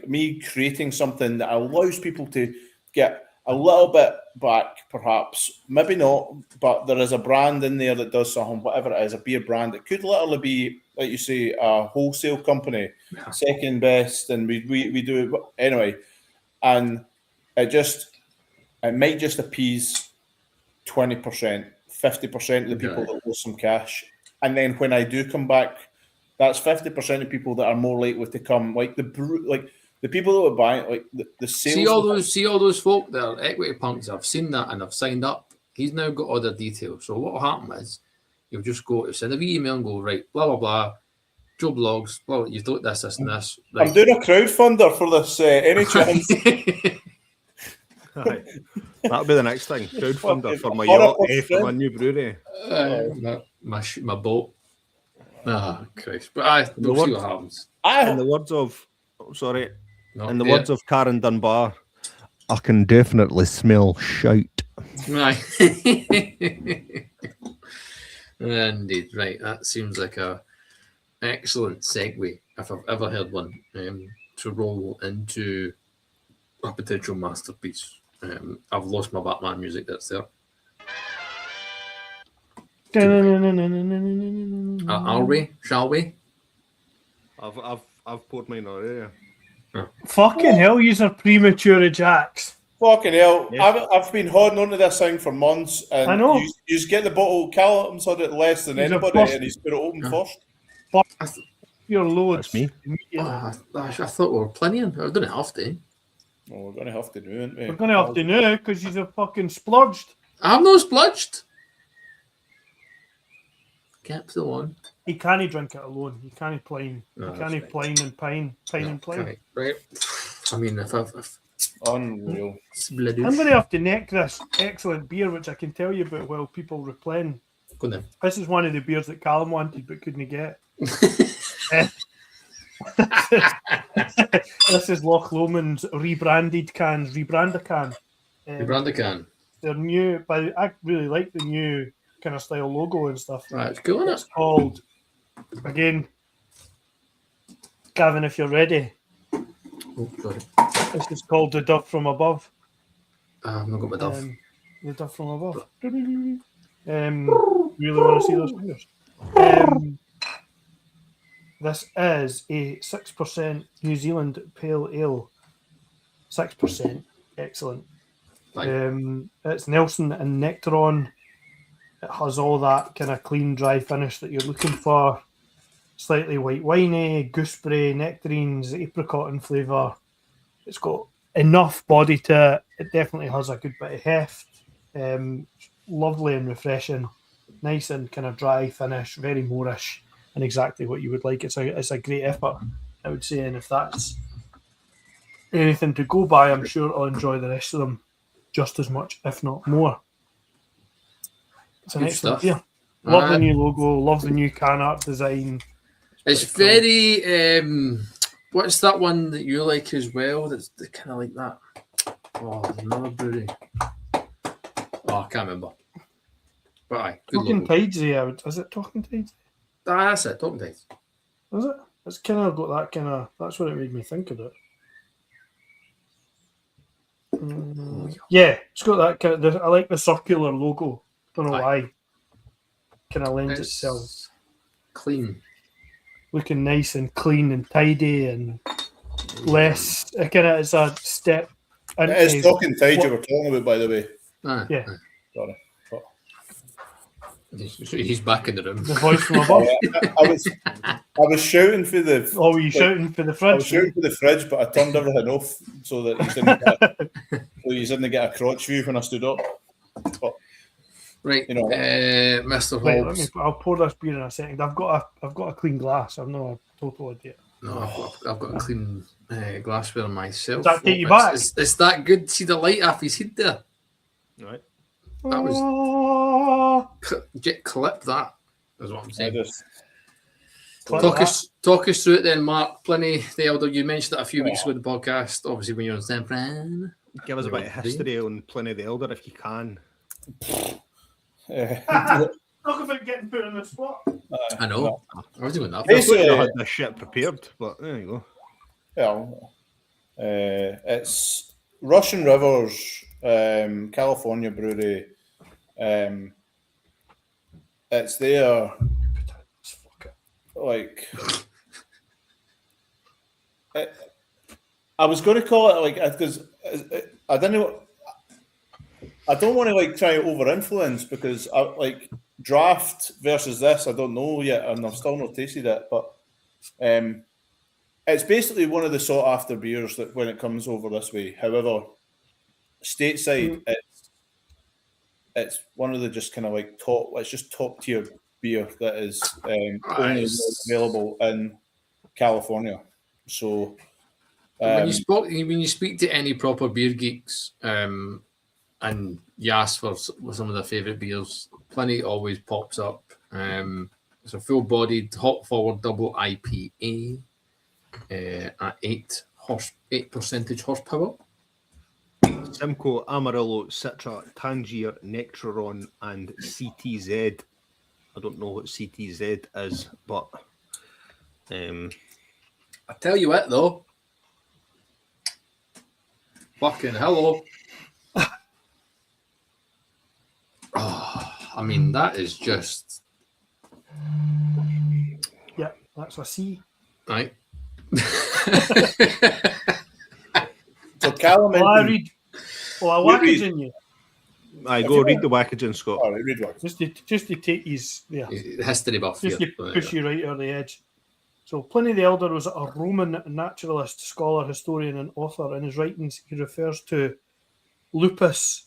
me creating something that allows people to get a little bit back, perhaps, maybe not, but there is a brand in there that does something, whatever it is, a beer brand. It could literally be, like you say, a wholesale company, Second Best, and we do it anyway. And it might just appease 20%, 50% of the people that lose some cash. And then when I do come back, that's 50% of people that are more likely to come, like the people that would buy it, like the sales. See all those folk that are equity punks. I've seen that and I've signed up. He's now got all their details. So what will happen is you'll just send a wee email and go, right, blah blah blah, Joe Blogs, blah, you've got this and this. Right. I'm doing a crowdfunder for this. Any chance? That'll be the next thing. Crowdfunder for my yacht, for my new brewery. My boat. Christ! But we'll see what happens. In the words of, words of Karen Dunbar, I can definitely smell shite. Right. Indeed, right. That seems like a excellent segue, if I've ever heard one, to roll into a potential masterpiece. I've lost my Batman music that's there. Are we? Shall we? I've poured mine already. Fucking hell, yous are premature jacks. Fucking hell. Yes. I've been holding on to this thing for months. And I know. You just get the bottle. Callum's had it less than anybody, and he's put it open first. Your loads. That's me. I thought we were Pliny. I didn't have to. Well, we're going to have to do it, aren't we? We're going to have to know because you've fucking splurged. I'm not splurged. Kept the one. He can't drink it alone. He can't plane. No, He that's can't right. plane and pine and plane. Okay, right. I mean, if Unreal. I'm going to have to neck this excellent beer, which I can tell you about while people replen. Go then. This is one of the beers that Callum wanted but couldn't get. This is Loch Lomond's rebranded cans, rebrand can. The brand can. They're new, but I really like the new kind of style logo and stuff. Right, it's cool, isn't It's it? called, again, Gavin, if you're ready, Oh, sorry. this is called The Dove from Above. I've not got my duff. The Dove from Above. Really want to see those fingers. This is a 6% New Zealand Pale Ale. 6%. Excellent. Right. It's Nelson and Nectaron. It has all that kind of clean, dry finish that you're looking for. Slightly white winey, gooseberry, nectarines, apricot in flavour. It's got enough body to it. It definitely has a good bit of heft. Lovely and refreshing. Nice and kind of dry finish, very moreish, and exactly what you would like. It's a great effort, I would say. And if that's anything to go by, I'm sure I'll enjoy the rest of them just as much, if not more. It's an Good excellent stuff. beer. Love the new logo. Love the new can art design. It's pretty very. What's that one that you like as well? That's kind of like that. Oh, there's another brewery. Oh, I can't remember. But aye, good Talking logo. Tides, yeah. Is it Talking Tides? Ah, that's it. Talking Tides. Is it? It's kind of got that kind of. That's what it made me think of it. Yeah, it's got that kind of. I like the circular logo. Don't know Aye. why. Kind of lends It's itself. clean. Looking nice and clean and tidy and less. Kind of it's a step. It is Talking Tide you were talking about, by the way. Ah, Yeah. aye. Sorry. He's back in the room. The voice from above. I was shouting for the. Oh, were you shouting for the I was fridge? shouting for the fridge, but I turned everything off so that you didn't get a crotch view when I stood up. But, Right, you know, Mr. Right, Hobbs. I'll pour this beer in a second. I've got a clean glass. I'm not a total idiot. No, I've got a clean glassware myself. Does that take you It's- back? It's that good. See the light off his head there? Right. That was- Oh, Clip that, is what I'm I saying. just clip Talk that. us through it then, Mark. Pliny the Elder, you mentioned it a few weeks ago in the podcast, obviously when you're on San Fran. Give us a bit of history on Pliny the Elder if you can. Talk about getting put on the spot. I know. I was doing that. Basically, I had this shit prepared, but there you go. well, it's Russian Rivers, California brewery. It's there, like. I was going to call it like because I don't know. I don't want to like try and over influence because I like draft versus this. I don't know yet, and I've still not tasted it. But it's basically one of the sought after beers that when it comes over this way. However, stateside, it's one of the just kind of like top. It's just top tier beer that is only available in California. So when you speak to any proper beer geeks, and you ask for some of their favourite beers, Pliny always pops up. It's a full-bodied, hop-forward double IPA at 8% horsepower. Simcoe, Amarillo, Citra, Tangier, Nectaron, and CTZ. I don't know what CTZ is, but I tell you what, though. Fucking hello. Oh, I mean, that is just... Yeah, that's a C. Right. So Callum, Well, I read. Well, I whack it in you I go read the packaging, Scott. all right, read one. just to take his History buff. just here. to push you right over the edge. So Pliny the Elder was a Roman naturalist, scholar, historian, and author. In his writings, he refers to lupus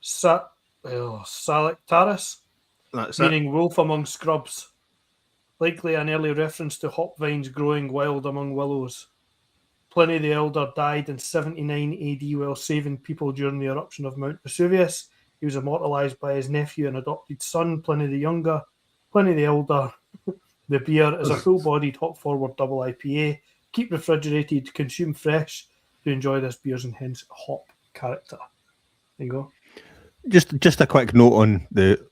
salictaris, That's meaning wolf among scrubs, likely an early reference to hop vines growing wild among willows. Pliny the Elder died in 79 AD while saving people during the eruption of Mount Vesuvius. He was immortalized by his nephew and adopted son, Pliny the Younger. Pliny the Elder, the beer, is a full-bodied, hop-forward double IPA. Keep refrigerated, consume fresh to enjoy this beer's intense hop character. There you go. Just a quick note on the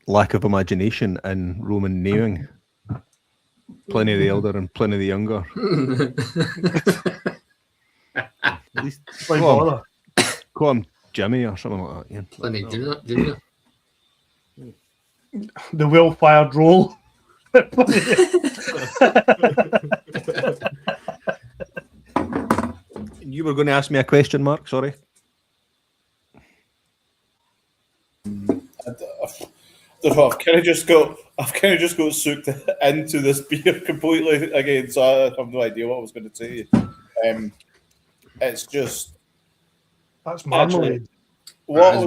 lack of imagination in Roman naming. Pliny the Elder and Pliny the Younger. At least Why bother? call him Jimmy or something like that. Yeah. Pliny Junior. The well-fired roll. You were going to ask me a question, Mark. Sorry. I've kind of just got sucked into this beer completely again, so I have no idea what I was going to say. It's just That's marmalade. what I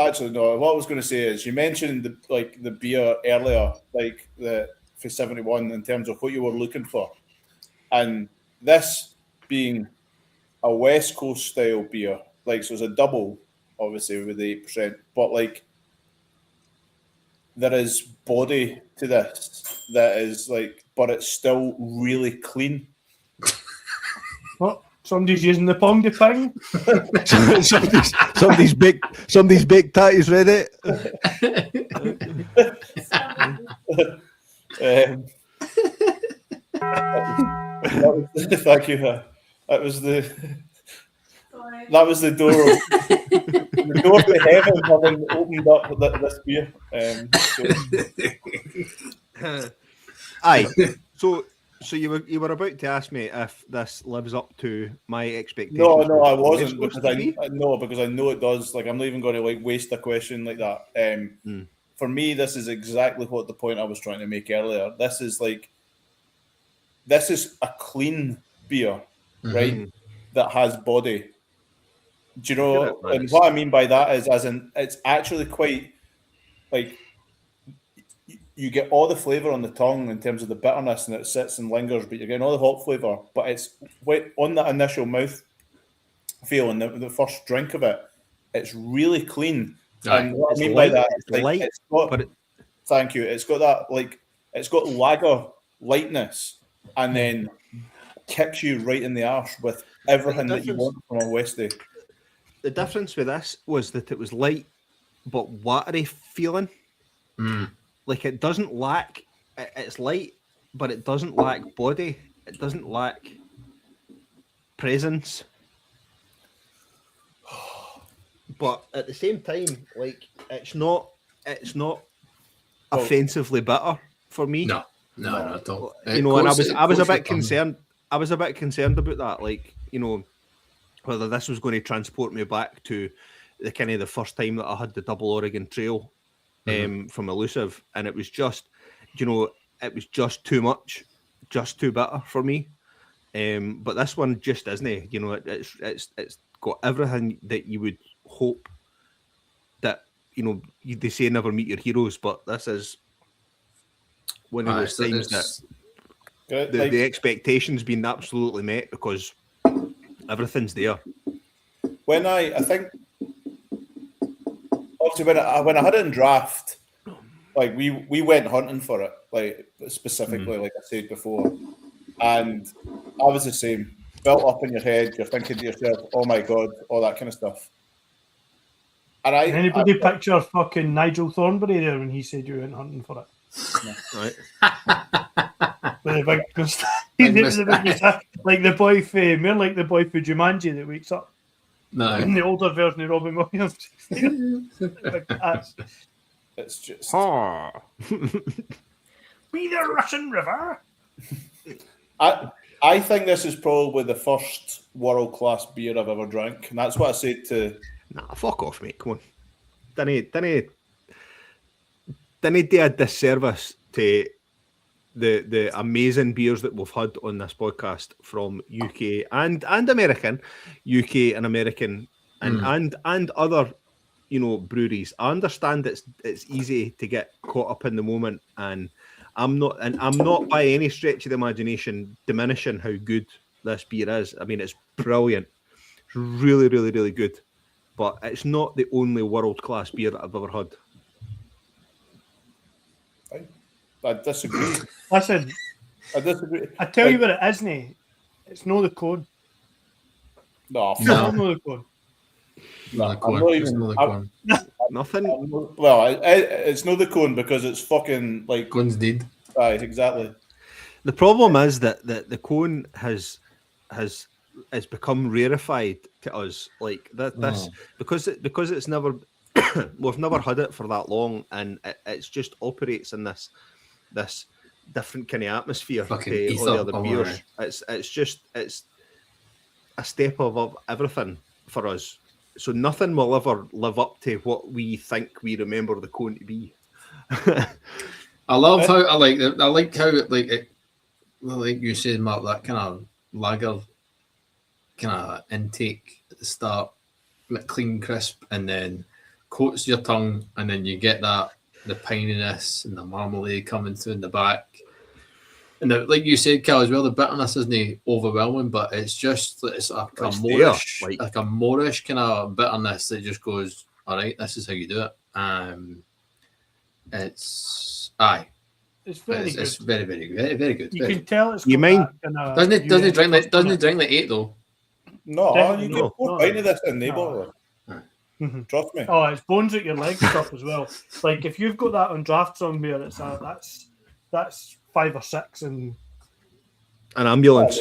was going to say is you mentioned the beer earlier, like the for 71 in terms of what you were looking for, and this being a West Coast style beer, like so it's a double, obviously with the 8%, but like there is body to this that is like, but it's still really clean. What? Somebody's using the pong to ping? somebody's baked tatties ready. Thank you. That was the door. The door to heaven having opened up this beer. Aye. So you were about to ask me if this lives up to my expectations. No, I wasn't because I know it does. Like I'm not even going to like waste a question like that. For me, this is exactly what the point I was trying to make earlier. This is a clean beer, right? That has body. Do you know? And what I mean by that is, as in, it's actually quite like you get all the flavour on the tongue in terms of the bitterness, and it sits and lingers, but you're getting all the hop flavour. But it's on that initial mouth feel and the first drink of it, it's really clean. And what I mean by that, thank you. It's got that it's got lager lightness, and then kicks you right in the arse with everything that you want from a Westie. The difference with this was that it was light but watery feeling. Like it doesn't lack. It's light, but it doesn't lack body. It doesn't lack presence. But at the same time, like it's not offensively bitter for me. No, not at all. You know, and I was a bit concerned. I was a bit concerned about that. Like, you know, whether this was going to transport me back to the kind of the first time that I had the double Oregon Trail from Elusive, and it was just, you know, it was just too much, just too bitter for me. But this one just isn't. You know, it's got everything that you would hope that, you know, they say never meet your heroes, but this is one of those times that the expectations been absolutely met because everything's there. When I think obviously when I had it in draft, like we went hunting for it, like specifically, like I said before, and I was the same. Built up in your head, you're thinking to yourself, "Oh my god," all that kind of stuff. And anybody picture fucking Nigel Thornberry there when he said you went hunting for it? Right. With the big like the boy for more like the boy for Jumanji that wakes up. No. In the older version of Robin Williams. It's just Be the Russian River. I think this is probably the first world-class beer I've ever drank, and that's what I said to. Nah, fuck off, mate. Come on. Didn't do a disservice to the amazing beers that we've had on this podcast from UK and American, UK and American and other, you know, breweries. I understand it's easy to get caught up in the moment, and I'm not by any stretch of the imagination diminishing how good this beer is. I mean, it's brilliant. It's really, really, really good. But it's not the only world-class beer that I've ever had. I disagree. Listen, I disagree. I tell you what it is, Nate. It's no the code. No, It's not the code. Another I'm corn. not It's even- another I'm- corn. Nothing. well, it's not the cone because it's fucking like. Corn's dead. Aye, exactly. The problem is that the cone has become rarefied to us. Like that this because it's never we've never had it for that long, and it's just operates in this different kind of atmosphere Fucking to all the ether, other oh, beers. It's a step above everything for us. So nothing will ever live up to what we think we remember the cone to be. I love how I like how like you said, Mark, that kind of lager kind of intake at the start, like clean, crisp, and then coats your tongue, and then you get the pininess and the marmalade coming through in the back. And like you said, Cal, as well, the bitterness isn't overwhelming, but it's like a moreish, like a moreish kind of bitterness that just goes, all right, this is how you do it. It's very good. It's very, very, very, very good. You can tell it's. You mind? Doesn't he drink like 8 though? No, Definitely you no. get 4 No. pint of this in No. neighbourhood. Trust me. Oh, it's bones at your leg stuff as well. Like if you've got that on draft somewhere, it's that's 5 or 6 and An ambulance.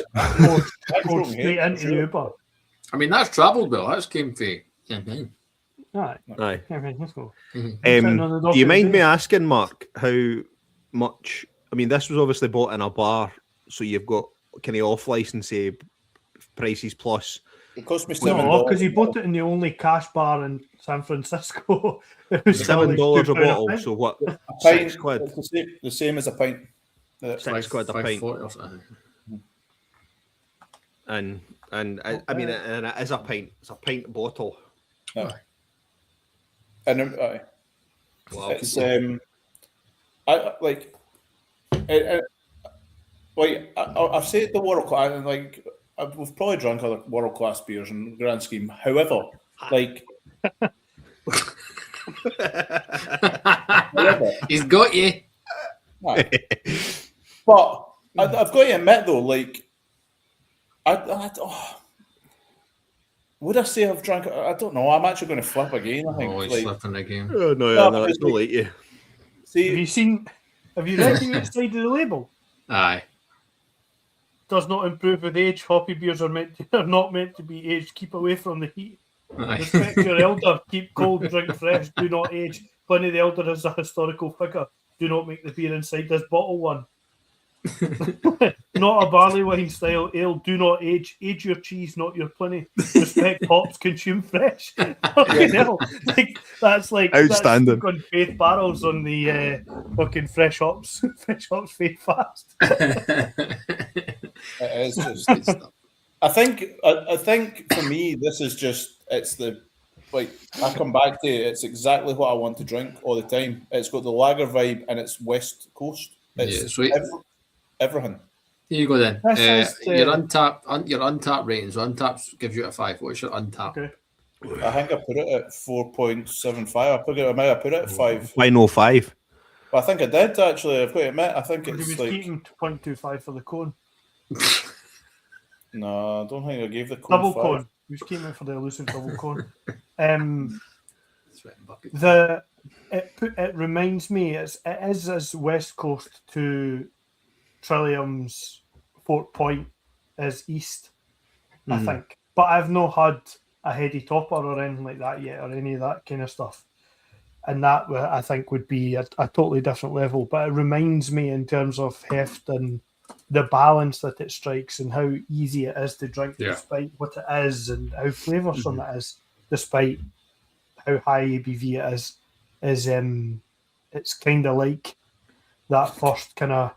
goes straight into the Uber. I mean, that's travelled well. That's came for campaign. Aye. Aye. Okay, let's go. Do you mind me asking, Mark, how much? I mean, this was obviously bought in a bar, so you've got kind of off license prices plus. It cost me $7. No, because he bought it in the only cash bar in San Francisco. It was still like $7 a £2 bottle. pint. So what? A pint, £6. it's the same as a pint. £6 a pint. 5.40 or something. And I mean, and it is a pint. It's a pint bottle. Aye. And Wow. it's I like I've said the world class, and like we've probably drunk other world class beers in the grand scheme. However, like He's got you. aye. But I've got to admit though, like would I say I've drank? I don't know. I'm actually going to flip again. I think. Always Like, slipping again. Oh, no, No, no, it's not like you. see, Have you read the outside of the label? Aye. Does not improve with age. Hoppy beers are not meant to be aged. Keep away from the heat. Aye. Respect your elder. Keep cold. Drink fresh. Do not age. Pliny the elder is a historical figure. Do not make the beer inside this bottle one. Not a barley wine style ale. Do not age. Age your cheese, not your Pliny. Respect hops. Consume fresh. Fucking hell. Like, that's like Outstanding. That's on faith barrels on the fucking fresh hops. Fresh hops faith fast. it is just. I think for me, this is just it's the like I come back to it, it's exactly what I want to drink all the time. It's got the lager vibe and it's West Coast. It's Yeah, sweet. Everything. Here you go then. This is, your untapped ratings. So untapped gives you a 5. What's your untapped? Okay. I think I put it at 4.75. I might have put it at 5. 5.05. But I think I did actually. I've got to admit, I think He was it's like keeping 0.25 for the cone. no, I don't think I gave the cone Double 5. cone. He was keeping for the elusive double cone. Sweating bucket. It reminds me it is as West Coast to Trillium's Fort Point is East, I think. But I've not had a heady topper or anything like that yet, or any of that kind of stuff. And that I think would be a totally different level. But it reminds me in terms of heft and the balance that it strikes and how easy it is to drink despite what it is and how flavoursome it is despite how high ABV it is it's kind of like that first kind of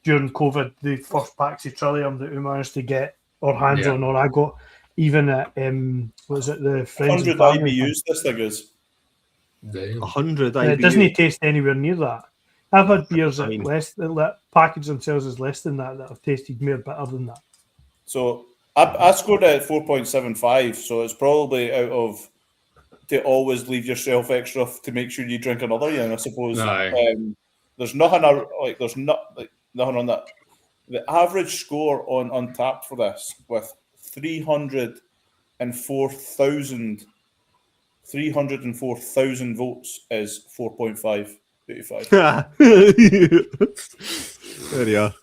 during COVID, the first packs of Trillium that we managed to get our hands Yeah. on, or I got even at was it the Friends and 100 Family? IBUs this thing is. Damn. 100 It IBU. doesn't taste anywhere near that. I've had beers I that mean- less that package themselves as less than that have tasted more bitter than that. So I scored it at 4.75, so it's probably out of to always leave yourself extra to make sure you drink another year, I suppose. Aye. There's nothing nothing on that. The average score on Untapped for this with 304,000 votes is 4.5 out of 5. There you are.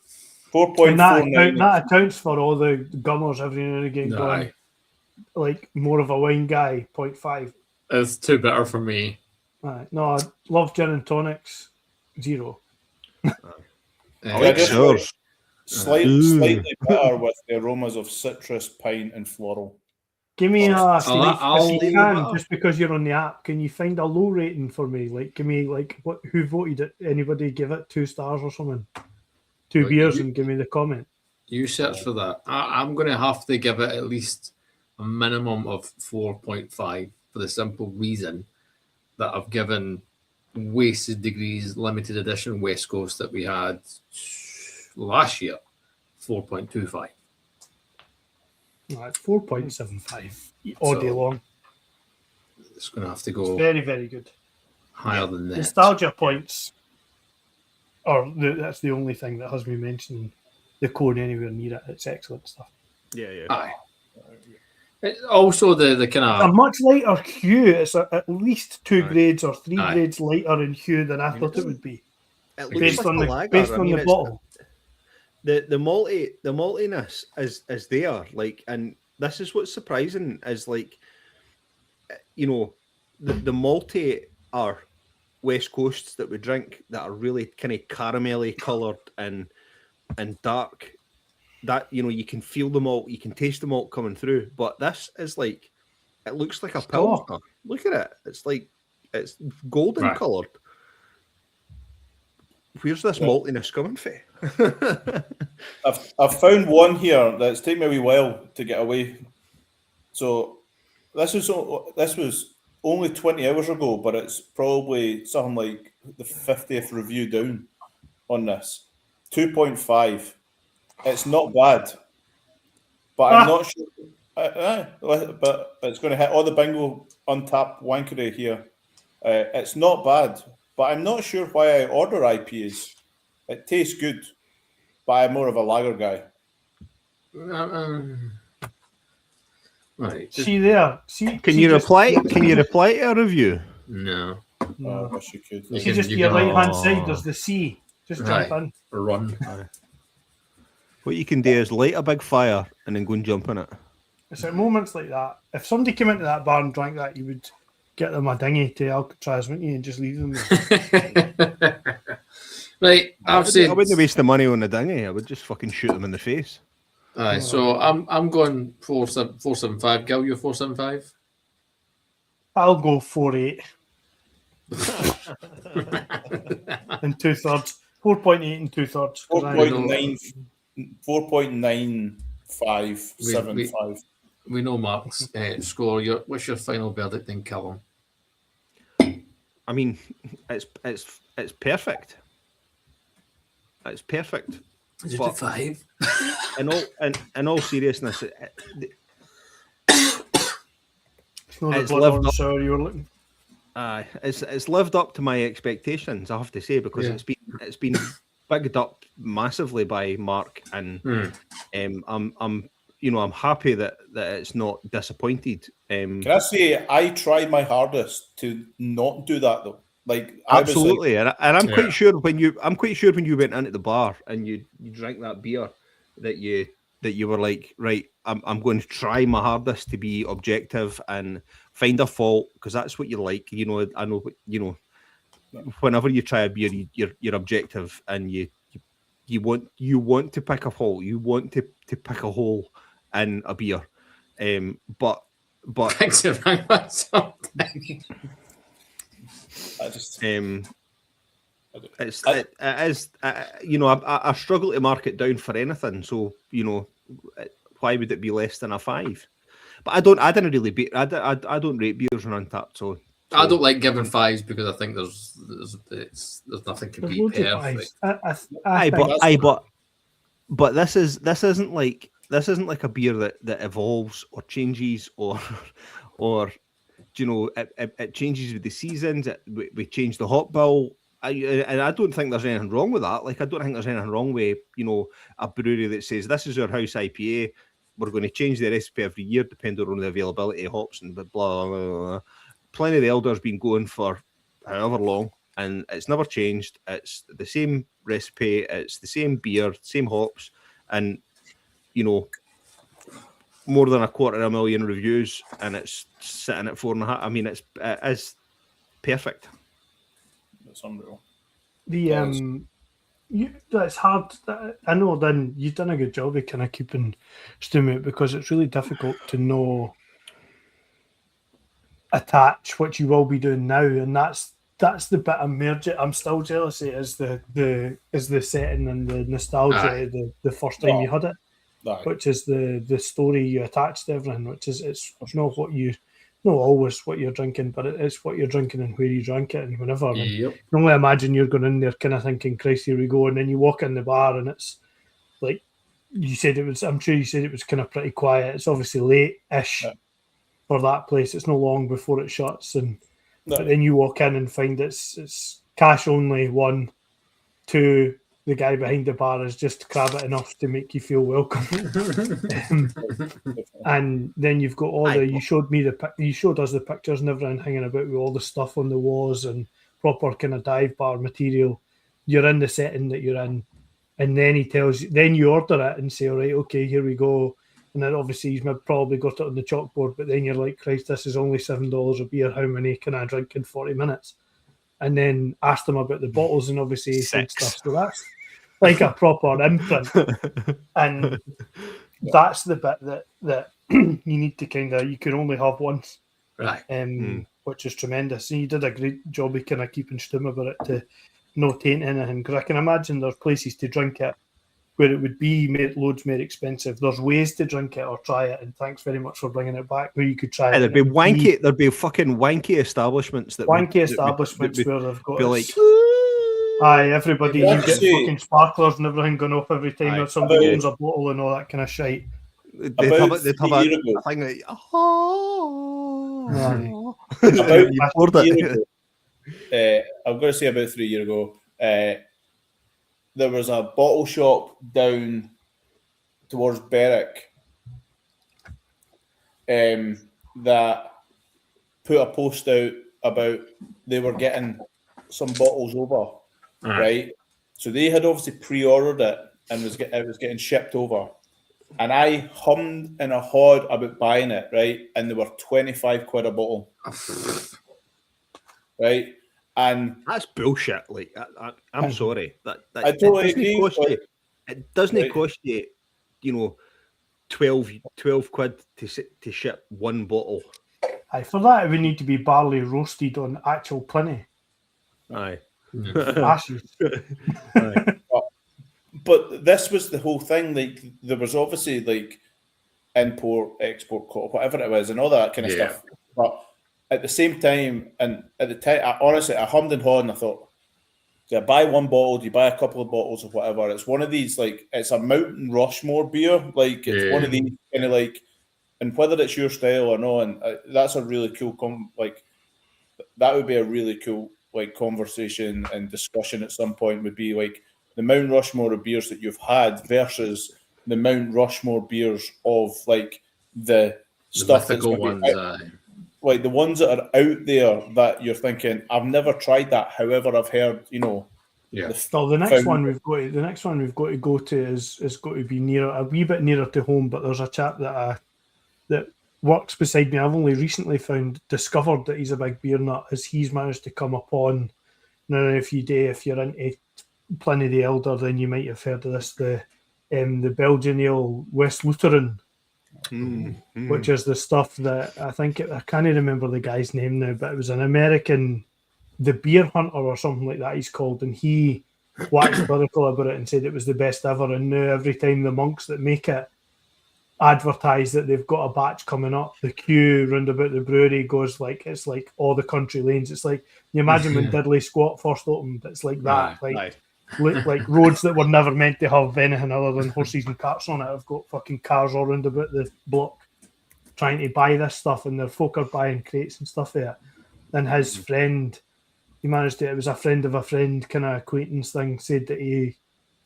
And that 4.49. that accounts for all the gummers every now and again going Aye. like more of a wine guy, 0.5. It's too bitter for me. Aye. No, I love gin and tonics, 0. I Uh, like just sours. Slightly better with the aromas of citrus, pine, and floral. Give me a Steve, I'll if you leave can, it up. just because you're on the app, can you find a low rating for me? Like, give me who voted it? Anybody give it 2 stars or something? 2 Right, beers you- and give me the comment. You search for that. I'm going to have to give it at least a minimum of 4.5 for the simple reason that I've given Wasted Degrees limited edition West Coast that we had last year 4.25. Right, 4.75 all day So- long. It's going to have to It's go very, very good. higher than that. Nostalgia points, that's the only thing that has me mentioning the cone anywhere near it. It's excellent stuff. Yeah. Aye. Also, the kind A of much lighter hue. It's at least 2 Aye. grades or 3 Aye. grades lighter in hue than I thought it would be, It looks based like on a the lager. based I on mean, the it's- bottle. the maltiness is there, like, and this is what's surprising is like, you know, the malty are West Coasts that we drink that are really kind of caramelly coloured and dark. That, you know, you can feel the malt, you can taste the malt coming through. But this is like, it looks like a Stop. pilsner. Look at it. It's like it's golden Right. coloured. Where's this Yeah. maltiness coming from? I've found one here that's taken me a wee while to get away. So this was only 20 hours ago, but it's probably something like the 50th review down on this. 2.5. It's not bad, but I'm not sure. But it's going to hit all the bingo Untapped wankery here. It's not bad, but I'm not sure why I order IPAs. It tastes good, but I'm more of a lager guy. right. See there. See. Can see you just- reply? Can you reply to a review? No. I No. wish you could. You See can- just you to your can- right hand Oh. side. There's the C. Just jump Right. in. Run. What you can do is light a big fire and then go and jump in it. It's at moments like that. If somebody came into that bar and drank that, you would get them a dinghy to Alcatraz, wouldn't you, and just leave them there. Right. I I've said. wouldn't waste the money on the dinghy. I would just fucking shoot them in the face. Aye, so I'm going 4.75. Gil, you 4.75. I'll go 4.8 and 2/3. 4.8 and 2/3. 4.9575. We know Mark's score. What's your final verdict then, Callum? I mean, it's perfect. It's perfect. Is it But- a 5? In all seriousness, It's not the It's blood lived orange up. sour you were looking. it's lived up to my expectations. I have to say, because Yeah. it's been bigged up massively by Mark, and I'm happy that it's not disappointed. Can I say I tried my hardest to not do that though? Like I was like, Absolutely, and I'm Yeah. quite sure when you went into the bar and you drank that beer that you were like, right, I'm going to try my hardest to be objective and find a fault, because that's what you like. You know, I know, you know, whenever you try a beer, you're objective and you want to pick a fault, you want to pick a hole in a beer, but Thanks for bringing that something. I just It is, I struggle to mark it down for anything. So, why would it be less than a 5? But I didn't really beat. I don't rate beers on Untapped. So I don't like giving 5s because I think there's nothing can There's be loads of perfect. fives. I think but this isn't like a beer that evolves or changes or it changes with the seasons. We change the hop bill. And I don't think there's anything wrong with that. Like, I don't think there's anything wrong with a brewery that says this is our house IPA. We're going to change the recipe every year depending on the availability of hops and blah blah blah. Blah. Pliny the Elder's been going for however long, and it's never changed. It's the same recipe. It's the same beer, same hops, and more than 250,000 reviews, and it's sitting at 4.5. I mean, it is perfect. It's unreal. That's hard. I know. Then you've done a good job of kind of keeping stimulate because it's really difficult to know attach what you will be doing now, and that's the bit I'm still jealous of is the setting and the nostalgia of the first time you had it, which is the story you attach to everything, which is it's not what you not always what you're drinking, but it's what you're drinking and where you drank it and whenever. And you can only imagine you're going in there kind of thinking, Christ, here we go, and then you walk in the bar and it's like you said it was. I'm sure you said it was kind of pretty quiet. It's obviously late-ish. For that place, it's no long before it shuts, but then you walk in and find it's cash only. 1, 2, the guy behind the bar is just crab it enough to make you feel welcome. And then you've got all you showed us the pictures and everything hanging about with all the stuff on the walls and proper kind of dive bar material. You're in the setting that you're in, and then he tells you. Then you order it and say, "All right, okay, here we go." And then obviously he's probably got it on the chalkboard, but then you're like, Christ, this is only $7 a beer. How many can I drink in 40 minutes? And then asked him about the bottles, and obviously he said stuff. So that's like a proper imprint. And that's the bit that you need to you can only have once. Right. Which is tremendous. And you did a great job of kind of keeping stum about it to not taint anything. Because I can imagine there's places to drink it where it would be loads more expensive. There's ways to drink it or try it, and thanks very much for bringing it back. Where you could try it. There'd be fucking wanky establishments where they've got like, aye, everybody you get fucking sparklers and everything going off every time somebody owns a bottle and all that kind of shite. They'd have a thing like, I'm going to say about 3 years ago. There was a bottle shop down towards Berwick that put a post out about they were getting some bottles over, right? So they had obviously pre-ordered it and it was getting shipped over. And I hummed and I hawed about buying it, right? And they were 25 quid a bottle, right? And that's bullshit. Like, I'm sorry. I totally agree. It doesn't cost you, 12 quid to ship one bottle. Aye, for that it would need to be barley roasted on actual Pliny. Aye. Ashes. Aye. But this was the whole thing. Like, there was obviously like import, export, whatever it was, and all that kind of stuff. But at the same time, and at the time, I hummed and hawed, and I thought, do I buy one bottle? Do you buy a couple of bottles or whatever? It's one of these, like, it's a Mountain Rushmore beer. Like, it's one of these kind of like, and whether it's your style or not, and that's a really cool, that would be a really cool, like, conversation and discussion at some point would be like the Mount Rushmore of beers that you've had versus the Mount Rushmore beers of like the stuff that's ones, like the ones that are out there that you're thinking, I've never tried that. However, I've heard, the next one we've got to go to is got to be a wee bit nearer to home. But there's a chap that works beside me. I've only recently discovered that he's a big beer nut, as he's managed to come upon. Now, if you're into Pliny the Elder, then you might have heard of this. The Belgian ale West Lutheran. Which is the stuff that I can't remember the guy's name now, but it was an American the Beer Hunter or something like that he's called, and he waxed lyrical about it and said it was the best ever. And now every time the monks that make it advertise that they've got a batch coming up, the queue round about the brewery goes like it's like all the country lanes. It's like you imagine when Diddley Squat first opened. It's like that, like roads that were never meant to have anything other than horses and carts on it. I've got fucking cars all round about the block trying to buy this stuff, and their folk are buying crates and stuff there. And his friend, he managed to. It was a friend of a friend kind of acquaintance thing. Said that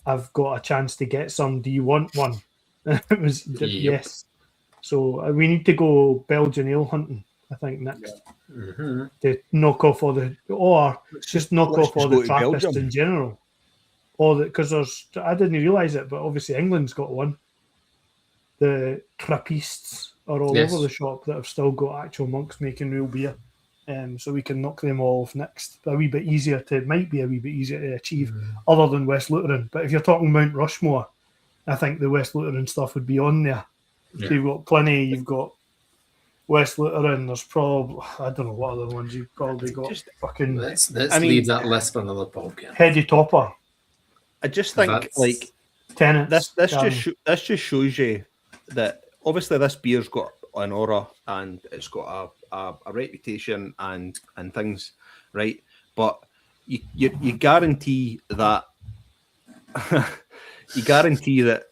I've got a chance to get some. Do you want one? It was yes. So we need to go Belgian ale hunting, I think, next to knock off all the, or just knock off all the Trappists in general. Because there's, I didn't realise it, but obviously England's got one. The Trappists are all over the shop that have still got actual monks making real beer. So we can knock them all off next. Might be a wee bit easier to achieve, other than West Lutheran. But if you're talking Mount Rushmore, I think the West Lutheran stuff would be on there. Yeah. So you've got Pliny, you've got West Lutheran, there's probably, I don't know what other ones you've probably got. Just fucking. Let's leave that list for another podcast. Heady Topper. I just think, like, Tenants. This just shows you that obviously this beer's got an aura and it's got a reputation and things, right? But you guarantee that. You guarantee that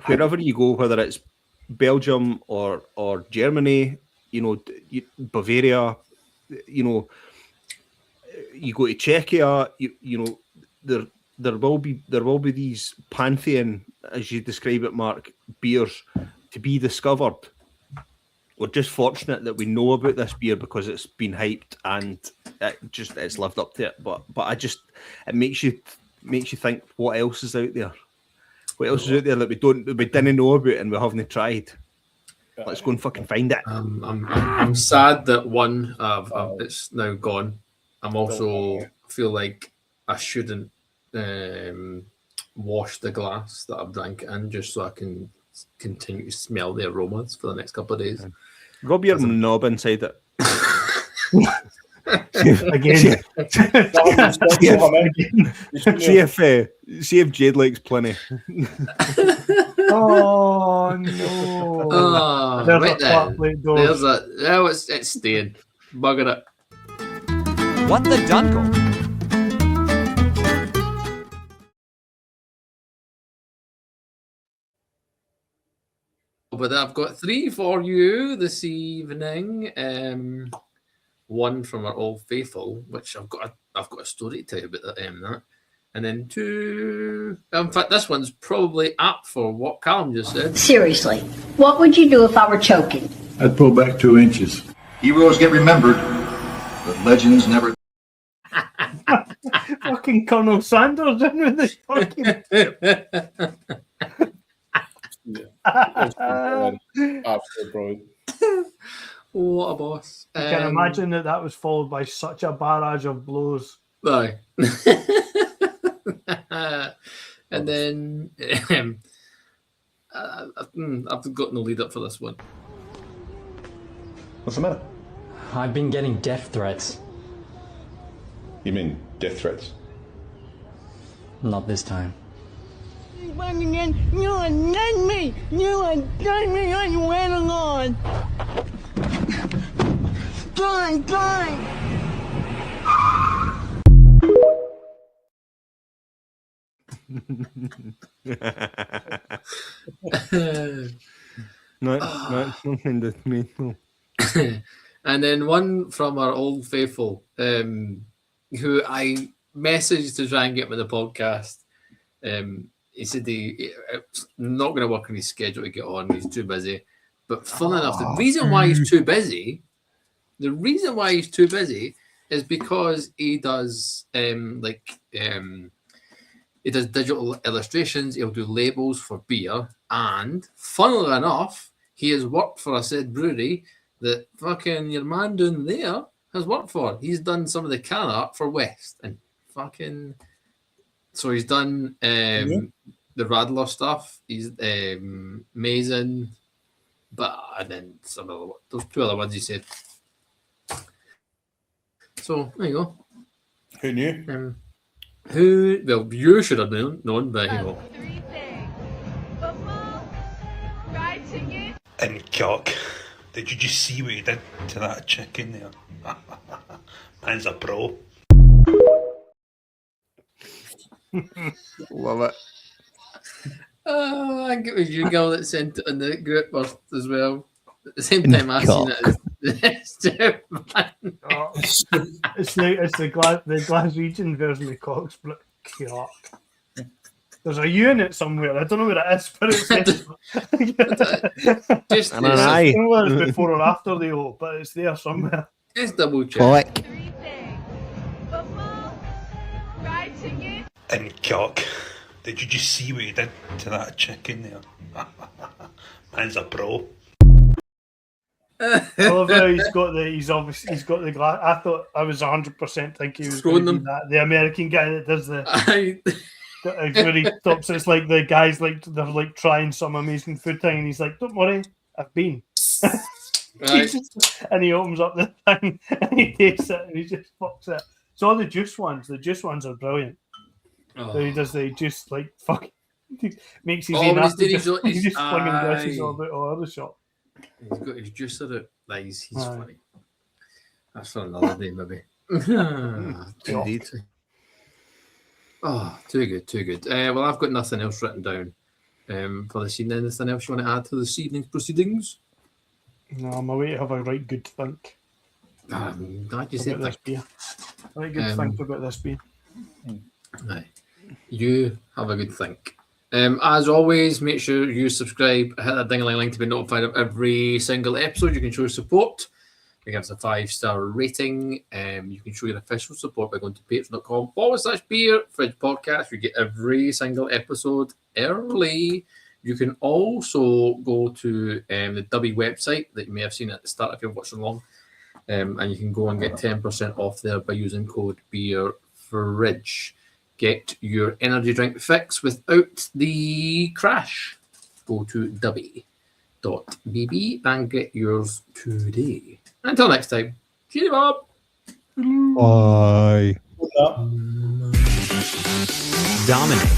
wherever you go, whether it's Belgium or Germany, Bavaria, you go to Czechia, there will be these pantheon, as you describe it, Mark, beers to be discovered. We're just fortunate that we know about this beer because it's been hyped and it's lived up to it. But it makes you think what else is out there. What else is out there that we didn't know about and we haven't tried? Let's go and fucking find it. I'm sad that one it's now gone. I'm also feel like I shouldn't wash the glass that I've drank it in just so I can continue to smell the aromas for the next couple of days. Rub your knob inside it. Again. See if Jade likes Pliny. Oh no! Oh, there's right then. There's it's staying. Bugger it. What the Dunkel? But I've got 3 for you this evening. One from our old faithful, which I've got a story to tell you about that. And then 2. In fact, this one's probably apt for what Callum just said. Seriously, what would you do if I were choking? I'd pull back 2 inches. Heroes get remembered, but legends never. Fucking Colonel Sanders in with this fucking. Absolutely brilliant. What a boss. I can imagine that was followed by such a barrage of blows. Aye. And then I've got no lead up for this one. What's the matter? I've been getting death threats. You mean death threats? Not this time. You undone me! You undone me on your wedding lawn! Gone! Nothing to me. No. And then one from our old faithful, who I messaged to try and get with the podcast. He said it's not going to work on his schedule to get on. He's too busy. But fun enough, the reason why he's too busy is because he does he does digital illustrations. He'll do labels for beer, and funnily enough, he has worked for a said brewery that fucking your man down there has worked for. He's done some of the can art for West, and fucking. So he's done the Radler stuff. He's Mason, and then some other those 2 other ones he said. So there you go. Who knew? Well, you should have known, but you know. Football, fried chicken. And cock. Did you just see what he did to that chicken there? Man's a pro. Love it. I think it was you, girl, that sent it in the group burst as well. At the same time, I seen it as Jeff, man. Oh, it's the Glaswegian version of cock's cock. There's a unit somewhere. I don't know where it is, but it's just an eye. I don't know whether it's before or after the O, but it's there somewhere. Just double check. Football, fried chicken. And cock. Did you just see what he did to that chicken there? Man's a pro. I love how he's got the glass. I thought I was 100% thinking he was going to be that the American guy that does the where he stops. It's like the guys they're like trying some amazing food thing, and he's like, "Don't worry, I've been." Right. And he opens up the thing and he takes it and he just fucks it. So all the juice ones are brilliant. So he does the juice like fuck. Makes his when he's he's just flinging dresses all about all over the shop. He's got his juicer out. Like, he's funny. That's for another day, maybe. Indeed. Oh, too good. Well, I've got nothing else written down for this evening. Anything else you want to add to this evening's proceedings? No, I'm away to have a right good think. Glad you said this beer. A right good think about this beer. Aye. You have a good think. As always, make sure you subscribe, hit that ding-a-ling to be notified of every single episode. You can show support. You give us a 5-star rating. You can show your official support by going to patreon.com/beer fridge podcast. You get every single episode early. You can also go to the Dubby website that you may have seen at the start if you're watching along. And you can go and get 10% off there by using code BEERFRIDGE. Get your energy drink fix without the crash. Go to dubby.bb and get yours today. Until next time, cheery Bob. Bye. Dominate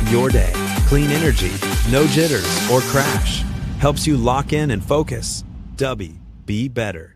your day. Clean energy, no jitters or crash. Helps you lock in and focus. Dubby, be better.